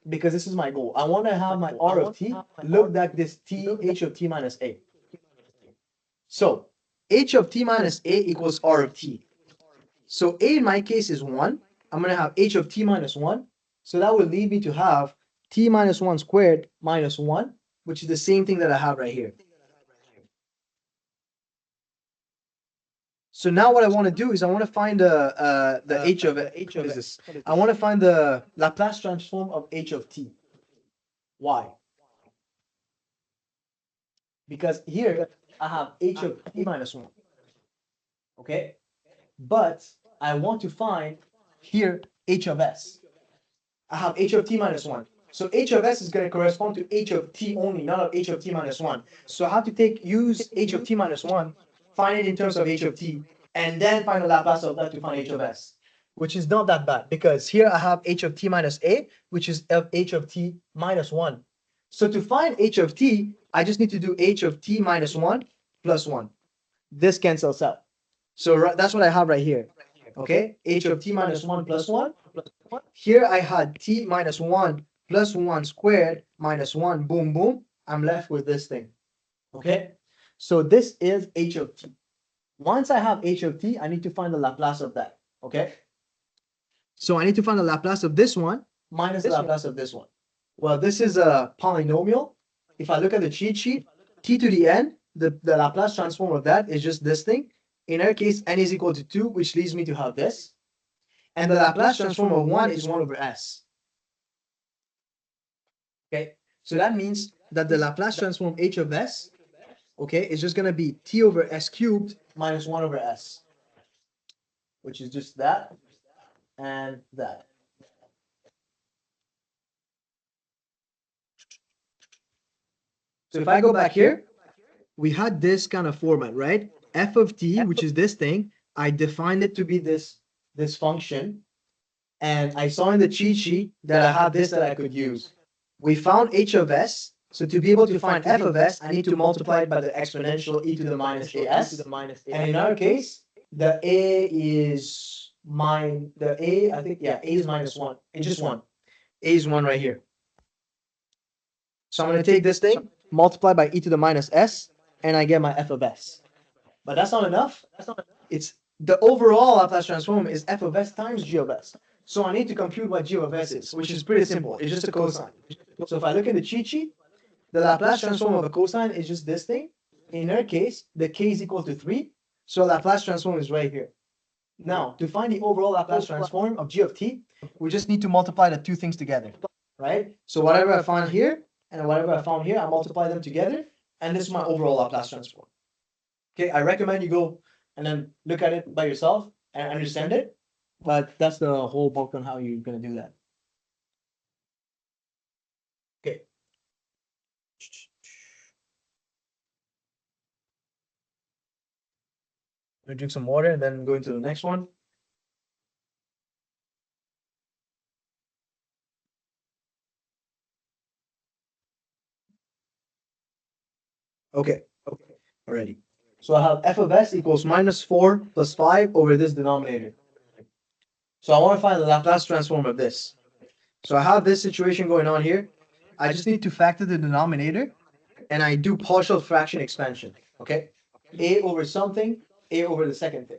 Because this is my goal. I want to have my r of t look like this t, h of t minus a. So, h of t minus a equals r of t. So, a in my case is 1. I'm going to have h of t minus 1. So, that will lead me to have t minus 1 squared minus 1, which is the same thing that I have right here. So now what I want to do is I want to find the h of this. I want to find the Laplace transform of h of t. Why? Because here I have h of t minus 1. Okay? But I want to find here h of s. I have h of t minus 1. So h of s is going to correspond to h of t only, not of h of t minus 1. So I have to use h of t minus 1, find it in terms of h of t, and then find the Laplace of that to find h of s, which is not that bad because here I have h of t minus a, which is of h of t minus 1. So to find h of t, I just need to do h of t minus 1 plus 1. This cancels out. So that's what I have right here. Okay, h of t minus 1 plus 1. Here I had t minus 1 plus 1 squared minus 1, boom, boom. I'm left with this thing. Okay, so this is h of t. Once I have h of t, I need to find the Laplace of that. Okay, so I need to find the Laplace of this one minus the Laplace of this one. Well, this is a polynomial. If I look at the cheat sheet, t to the n, the Laplace transform of that is just this thing. In our case, n is equal to 2, which leads me to have this. And the Laplace transform of 1 is 1 over s. Okay, so that means that the Laplace transform h of s, okay, is just going to be t over s cubed minus 1 over s, which is just that and that. So if I go back here, we had this kind of format, right? F of t, which is this thing, I defined it to be this function. And I saw in the cheat sheet that I have this that I could use. We found h of s. So to be able to find f of s, I need to multiply it by the exponential e to the minus as. And in our case, the a is a is minus 1. It's just 1. A is 1 right here. So I'm going to take this thing, multiply by e to the minus s, and I get my f of s. But that's not enough. It's the overall Laplace transform is f of s times g of s. So I need to compute what g of s is, which is pretty simple. It's just a cosine. So if I look at the cheat sheet, the Laplace transform of a cosine is just this thing. In our case, the k is equal to 3. So Laplace transform is right here. Now, to find the overall Laplace transform of g of t, we just need to multiply the two things together, right? So whatever I find here and whatever I found here, I multiply them together, and this is my overall Laplace transform. Okay, I recommend you go and then look at it by yourself and understand it. But that's the whole book on how you're going to do that. Okay. We'll drink some water and then go into the next one. Okay. Already. So I have f of s equals minus 4 plus 5 over this denominator. So I want to find the Laplace transform of this. So I have this situation going on here. I just need to factor the denominator, and I do partial fraction expansion. Okay, a over something, a over the second thing.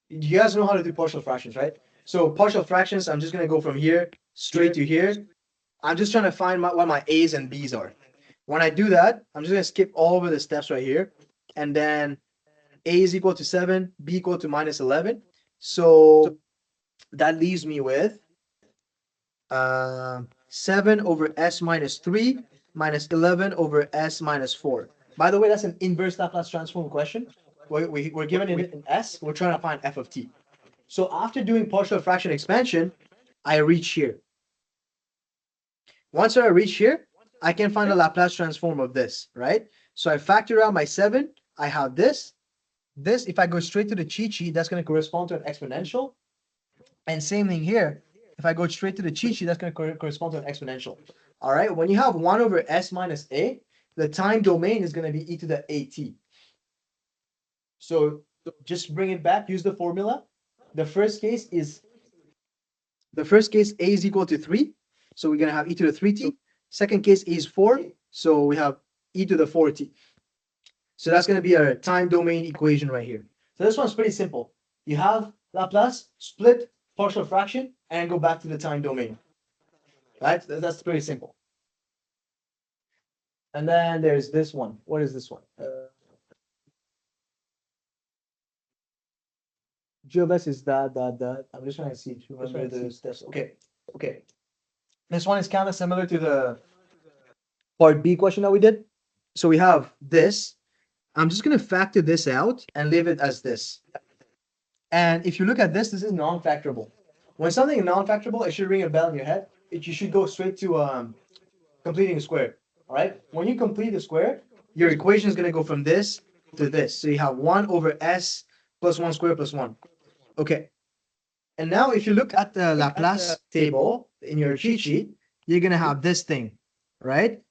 You guys know how to do partial fractions, right? So partial fractions, I'm just going to go from here straight to here. I'm just trying to find what my a's and b's are. When I do that, I'm just going to skip all over the steps right here. And then a is equal to 7, b equal to minus 11. So that leaves me with 7 over s minus 3 minus 11 over s minus 4. By the way, that's an inverse Laplace transform question. We're given it in s. We're trying to find f of t. So after doing partial fraction expansion, I reach here. Once I reach here, I can find the Laplace transform of this, right? So I factor out my 7. I have this. This, if I go straight to the cheat sheet, that's going to correspond to an exponential. And same thing here. If I go straight to the cheat sheet, that's going to correspond to an exponential. All right. When you have 1 over s minus a, the time domain is going to be e to the at. So just bring it back. Use the formula. The first case a is equal to 3. So we're going to have e to the 3t. Second case a is 4. So we have e to the 4t. So that's going to be our time domain equation right here. So this one's pretty simple. You have Laplace, split, partial fraction, and go back to the time domain. Right? That's pretty simple. And then there's this one. What is this one? G of s is that. I'm just trying to see. Remember the steps. Okay. This one is kind of similar to the part B question that we did. So we have this. I'm just going to factor this out and leave it as this. And if you look at this is non-factorable. When something is non-factorable, it should ring a bell in your head. You should go straight to completing a square. All right. When you complete the square, your equation is going to go from this to this. So you have 1 over s plus 1 squared plus 1. Okay. And now if you look at the Laplace table in your cheat sheet, you're going to have this thing, right?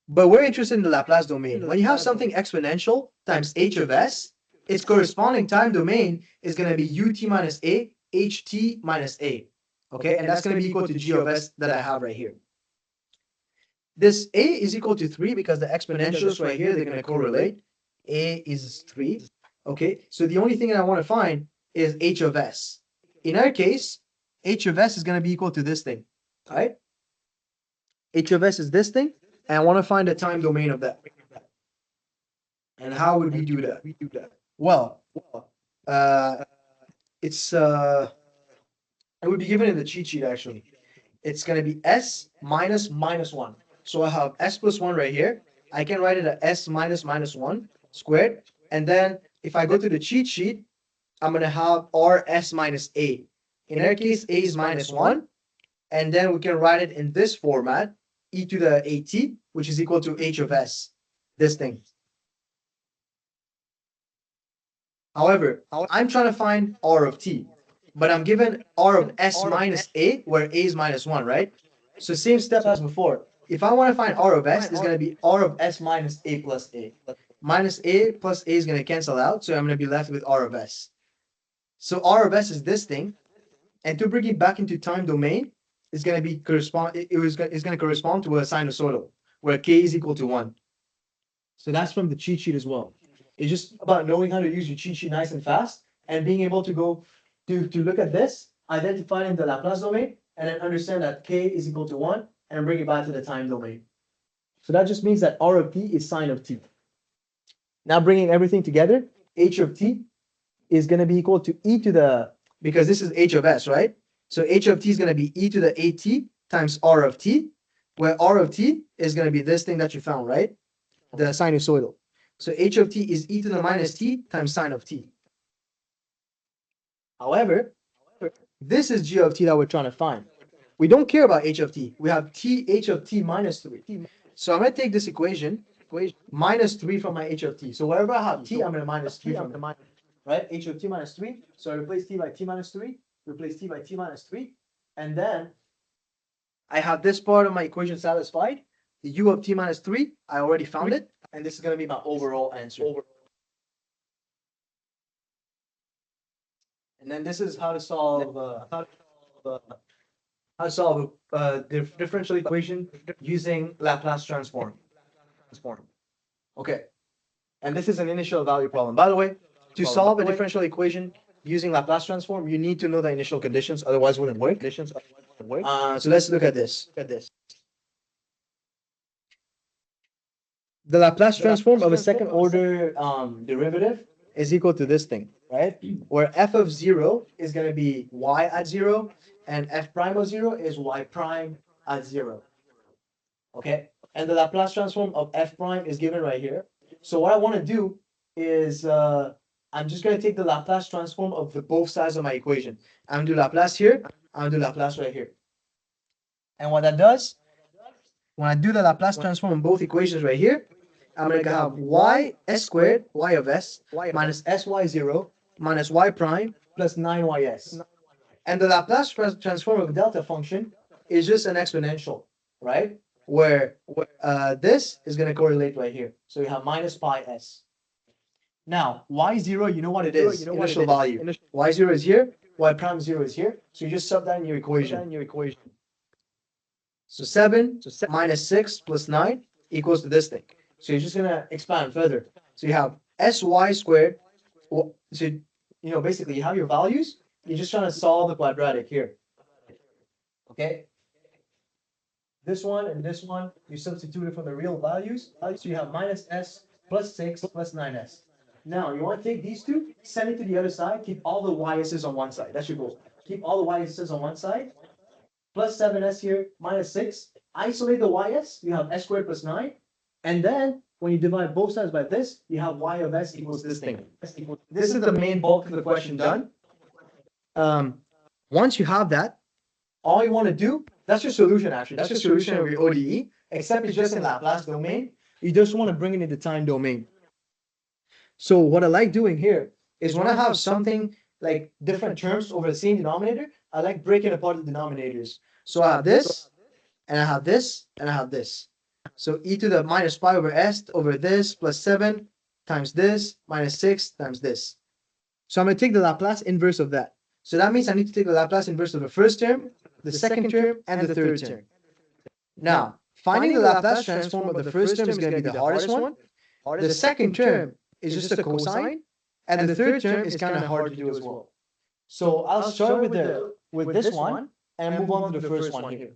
But we're interested in the Laplace domain. When you have something exponential times h of s, its corresponding time domain is going to be ut minus a, ht minus a. Okay, and that's going to be equal to g of s that I have right here. This a is equal to 3 because the exponentials right here, they're going to correlate. A is 3. Okay, so the only thing that I want to find is h of s. In our case, h of s is going to be equal to this thing, right? H of s is this thing, and I want to find the time domain of that. And how would we do that? Well, it's it would be given in the cheat sheet actually. It's going to be s minus minus 1. So I have s plus 1 right here. I can write it as s minus minus 1 squared. And then if I go to the cheat sheet, I'm going to have rs minus a. In our case, a is minus 1. And then we can write it in this format, e to the at, which is equal to h of s, this thing. However, I'm trying to find r of t, but I'm given r of s minus a, where a is minus 1, right? So same step as before. If I want to find r of s, it's going to be r of s minus a plus a. Minus a plus a is going to cancel out, so I'm going to be left with r of s. So r of s is this thing, and to bring it back into time domain, it's going to be it's going to correspond to a sinusoidal, where k is equal to 1. So that's from the cheat sheet as well. It's just about knowing how to use your cheat sheet nice and fast, and being able to go to look at this, identify in the Laplace domain, and then understand that k is equal to 1, and bring it back to the time domain. So that just means that r of t is sine of t. Now bringing everything together, h of t is going to be equal to e to the, because this is h of s, right? So h of t is going to be e to the at times r of t, where r of t is going to be this thing that you found, right? The sinusoidal. So h of t is e to the minus t times sine of t. However, this is g of t that we're trying to find. We don't care about h of t. We have h of t minus 3. So I'm going to take this equation, minus 3 from my h of t. So wherever I have t, I'm going to minus 3 from it. Right? H of t minus 3. So I replace t by t minus 3, replace t by t minus 3, and then I have this part of my equation satisfied. The u of t minus 3, I already found it, and this is going to be my overall answer. And then this is how to solve the differential equation using Laplace transform. Okay, and this is an initial value problem. By the way, to solve a differential equation using Laplace transform, you need to know the initial conditions, otherwise it wouldn't work. So let's look at this. The Laplace transform of a second order derivative is equal to this thing, right? Where f of 0 is going to be y at 0, and f prime of 0 is y prime at 0. Okay? And the Laplace transform of f prime is given right here. So what I want to do is I'm just going to take the Laplace transform of both sides of my equation. I'm going to do Laplace here, I'm going to do Laplace right here. And what that does, when I do the Laplace transform in both equations right here, I'm going to have y s squared, y of s, minus sy0, minus y prime, plus 9ys. And the Laplace transform of delta function is just an exponential, right? Where this is going to correlate right here. So you have minus pi s. Now, y0, you know what it is, initial value. Y0 is here, y prime 0 is here. So you just sub that in your equation. So 7 minus 6 plus 9 equals to this thing. So you're just going to expand further. So you have sy squared. So, basically you have your values. You're just trying to solve the quadratic here. Okay? This one and this one, you substitute it from the real values. So you have minus s plus 6 plus 9s. Now, you want to take these two, send it to the other side, keep all the y's's on one side. That's your goal. Keep all the y's's on one side. Plus 7s here, minus 6. Isolate the ys, you have s squared plus 9. And then, when you divide both sides by this, you have y of s equals this thing. This is the main bulk of the question done. Once you have that, all you want to do, that's your solution actually. That's your solution of your ODE, except it's just in Laplace domain. You just want to bring it into time domain. So what I like doing here is when I have something like different terms over the same denominator, I like breaking apart the denominators. So I have this, and I have this, and I have this. So e to the minus pi over s over this plus 7 times this minus 6 times this. So I'm going to take the Laplace inverse of that. So that means I need to take the Laplace inverse of the first term, the second term, and the third term. Now, finding the Laplace transform of the first term is going to be the hardest one. The second term is just a cosine, and the third term is kind of hard to do as well. So I'll start with this one and move on to the first one here.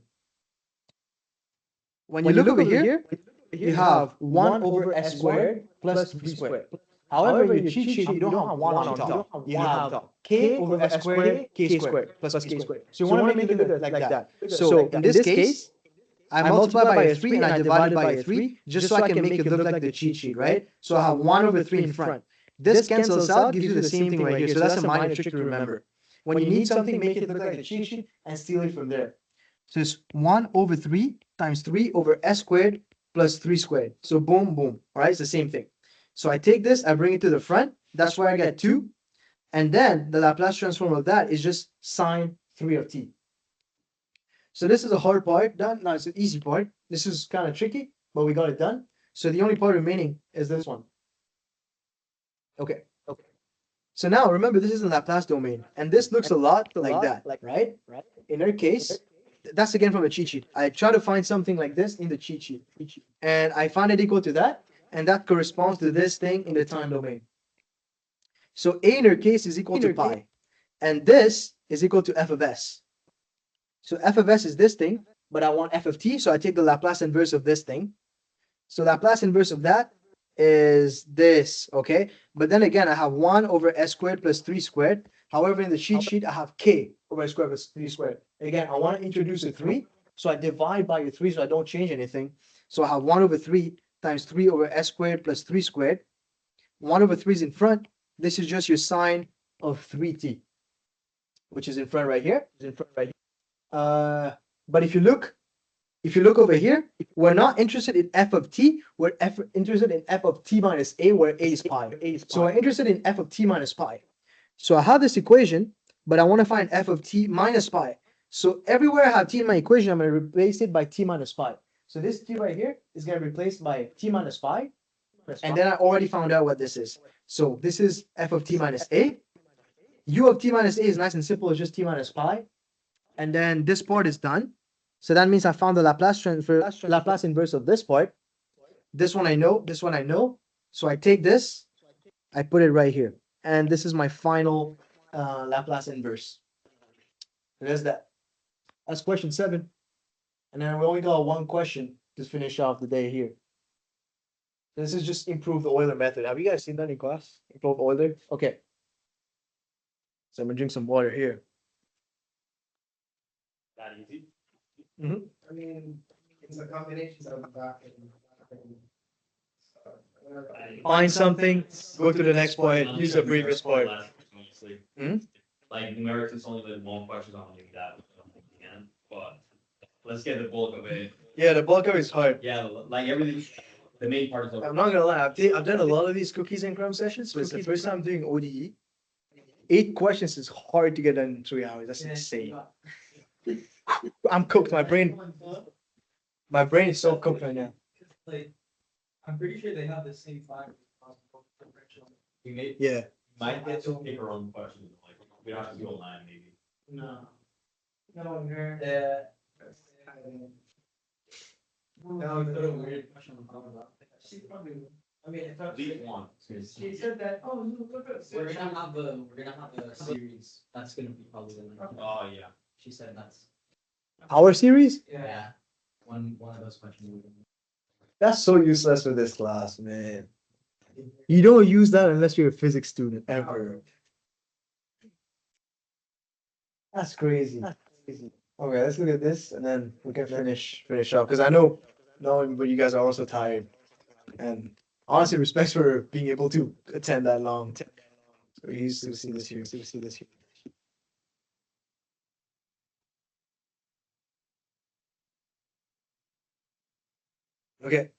When you look over here, you have 1 over s squared plus 3 squared. However, in your cheat sheet, you don't have 1 on top. You have k over s squared, k squared, plus k squared. So you want to make it look like that. So in this case, I multiply by a 3 and I divide it by a 3 just so I can make it look like the cheat sheet, right? So I have 1 over 3 in front. This cancels out, gives you the same thing right here. So that's a minor trick to remember. When you need something, make it look like the cheat sheet and steal it from there. So it's 1 over 3 times 3 over s squared plus 3 squared. So boom, boom. All right, it's the same thing. So I take this, I bring it to the front. That's where I get 2. And then the Laplace transform of that is just sine 3 of t. So this is a hard part done. Now it's an easy part. This is kind of tricky, but we got it done. So the only part remaining is this one. Okay. So now remember, this is in Laplace domain, and this looks a lot like that, right? In our case, that's again from a cheat sheet. I try to find something like this in the cheat sheet, and I find it equal to that, and that corresponds to this thing in the time domain. So A in our case is equal to pi, and this is equal to f of s. So f of s is this thing, but I want f of t, so I take the Laplace inverse of this thing. So Laplace inverse of that is this, okay? But then again, I have 1 over s squared plus 3 squared. However, in the cheat sheet, I have k over s squared plus 3 squared. Again, I want to introduce a 3, so I divide by a 3 so I don't change anything. So I have 1 over 3 times 3 over s squared plus 3 squared. 1 over 3 is in front. This is just your sine of 3t, which is in front right here. But if you look over here, we're not interested in f of t. We're interested in f of t minus a, where a is pi. So we're interested in f of t minus pi. So I have this equation, but I want to find f of t minus pi. So everywhere I have t in my equation, I'm going to replace it by t minus pi. So this t right here is going to be replaced by t minus pi. And then I already found out what this is. So this is f of t minus a. U of t minus a is nice and simple. It's just t minus pi. And then this part is done. So that means I found the Laplace inverse of this part. This one I know, this one I know. So I take this, I put it right here. And this is my final Laplace inverse. There's that. That's question 7. And then we only got one question to finish off the day here. This is just improved Euler method. Have you guys seen that in class? Improved Euler? Okay. So I'm gonna drink some water here. That easy? I mean, it's a combination of back and Find something, go to the next part, use the previous part. Honestly. Hmm? Like numerics is only like one question on maybe that again, but let's get the bulk of it. Yeah, the bulk of it is hard. Yeah, like everything, the main part is I'm not gonna lie, I've done a lot of these cookies and Cram sessions, but it's the first time doing ODE. 8 questions is hard to get done in 3 hours. That's insane. I'm cooked. My brain is so cooked right now. Like, I'm pretty sure they have the same factors possible differential. we may, Yeah. might get to pick our own questions. Like we don't have to go online maybe. no. No, you're. No, we put a weird question on top of that. She probably, I mean, if At least one. she said that, oh, look at. We're gonna have the series. That's gonna be probably the next. Oh yeah. She said that's Our series? yeah. One of those questions. That's so useless for this class, man. You don't use that unless you're a physics student, ever. That's crazy. Okay, let's look at this and then we can finish up. Because I know but you guys are also tired. And honestly, respects for being able to attend that long. So we used to see this here. Okay.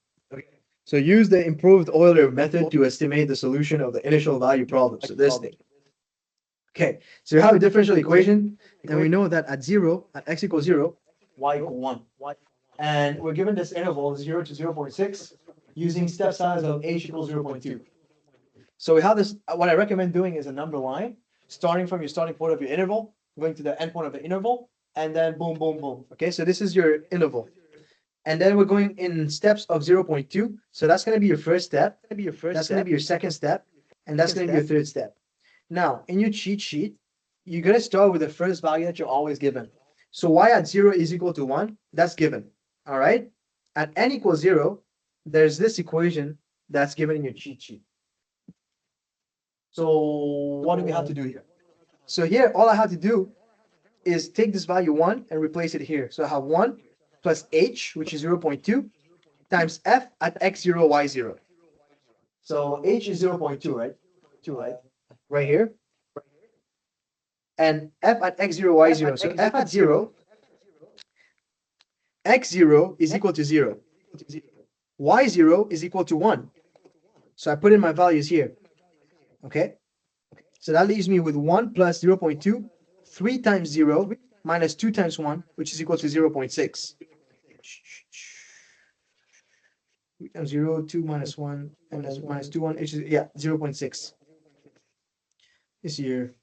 So use the improved Euler method to estimate the solution of the initial value problem. So this thing. Okay, so you have a differential equation, and we know that at x equals 0, y equals 1. And we're given this interval 0 to 0.6 using step size of h equals 0.2. So we have this, what I recommend doing is a number line, starting from your starting point of your interval, going to the end point of the interval, and then boom, boom, boom. Okay, so this is your interval. And then we're going in steps of 0.2. So that's going to be your first step. That's going to be your second step. And that's going to be your third step. Now, in your cheat sheet, you're going to start with the first value that you're always given. So y at 0 is equal to 1. That's given. All right. At n equals 0, there's this equation that's given in your cheat sheet. So what do we have to do here? So here, all I have to do is take this value 1 and replace it here. So I have 1 plus h, which is 0.2, times f at x0, y0. So h is 0.2, right? 2, right? Right here. And f at x0, y0. So f at 0, x0 is equal to 0. y0 is equal to 1. So I put in my values here. Okay? So that leaves me with 1 plus 0.2, 3 times 0, minus 2 times 1, which is equal to 0.6. 3 times 0, 2 minus 1, and then minus 2, 1, which is, yeah, 0.6. This here.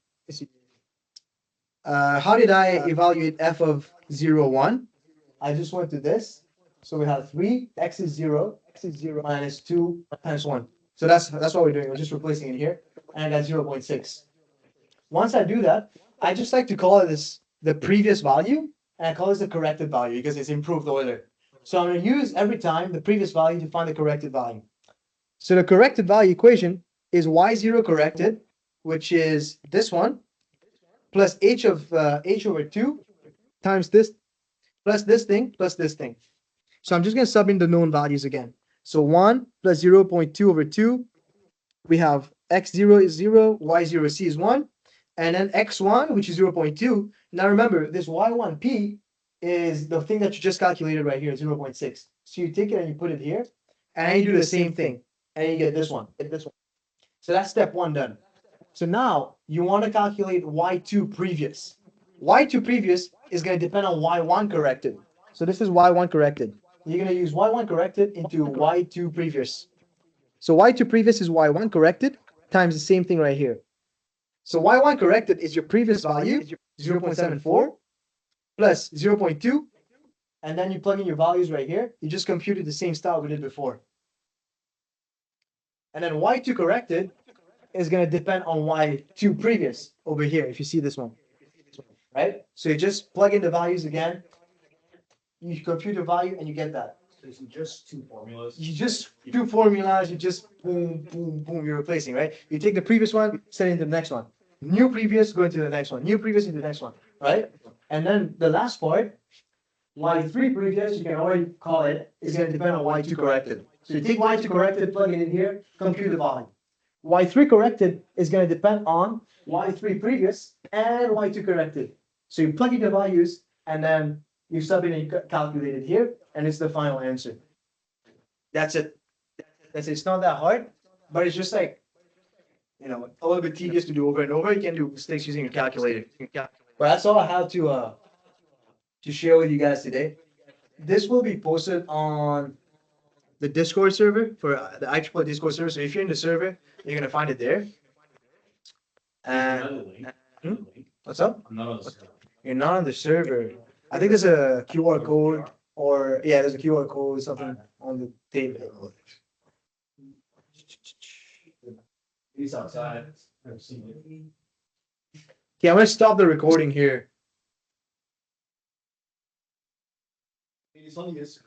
How did I evaluate f of 0, 1? I just went to this. So we have 3, x is 0, minus 2 times 1. So that's what we're doing. We're just replacing it here. And I got 0.6. Once I do that, I just like to call this the previous value, and I call this the corrected value because it's improved order. So I'm going to use every time the previous value to find the corrected value. So the corrected value equation is y0 corrected, which is this one, plus h over 2 times this, plus this thing, plus this thing. So I'm just going to sub in the known values again. So 1 plus 0.2 over 2, we have x0 is 0, y0c is 1, and then x1, which is 0.2. Now remember, this y1p is the thing that you just calculated right here, 0.6. So you take it and you put it here, and then you do the same thing, and you get this one. So that's step 1 done. So now you want to calculate y2 previous. y2 previous is going to depend on y1 corrected. So this is y1 corrected. You're going to use y1 corrected into y2 previous. So y2 previous is y1 corrected times the same thing right here. So y1 corrected is your previous value, 0.74, plus 0.2, and then you plug in your values right here. You just computed the same style we did before. And then y2 corrected is going to depend on y2 previous over here, if you see this one. Right? So you just plug in the values again, you compute the value, and you get that. So it's just two formulas. You just do formulas, you just boom, boom, boom, you're replacing, right? You take the previous one, set it into the next one. New previous, go into the next one. New previous into the next one, right? And then the last part, y3 previous, you can already call it, is going to depend on y2 corrected. So you take y2 corrected, plug it in here, compute the value. y3 corrected is going to depend on y3 previous and y2 corrected. So you plug in the values, and then you sub in and you calculate it here, and it's the final answer. That's it. That's it. It's not that hard, but it's just like, you know, a little bit tedious to do over and over. You can do mistakes using your calculator. But that's all I have to share with you guys today. This will be posted on the Discord server for the IEEE Discord server. So if you're in the server, you're gonna find it there. And what's up? I'm not on the server. You're not on the server. I think there's a QR code, or yeah, there's a QR code, something on the table. He's outside. I've seen it. Okay, I'm gonna stop the recording here. It's only this.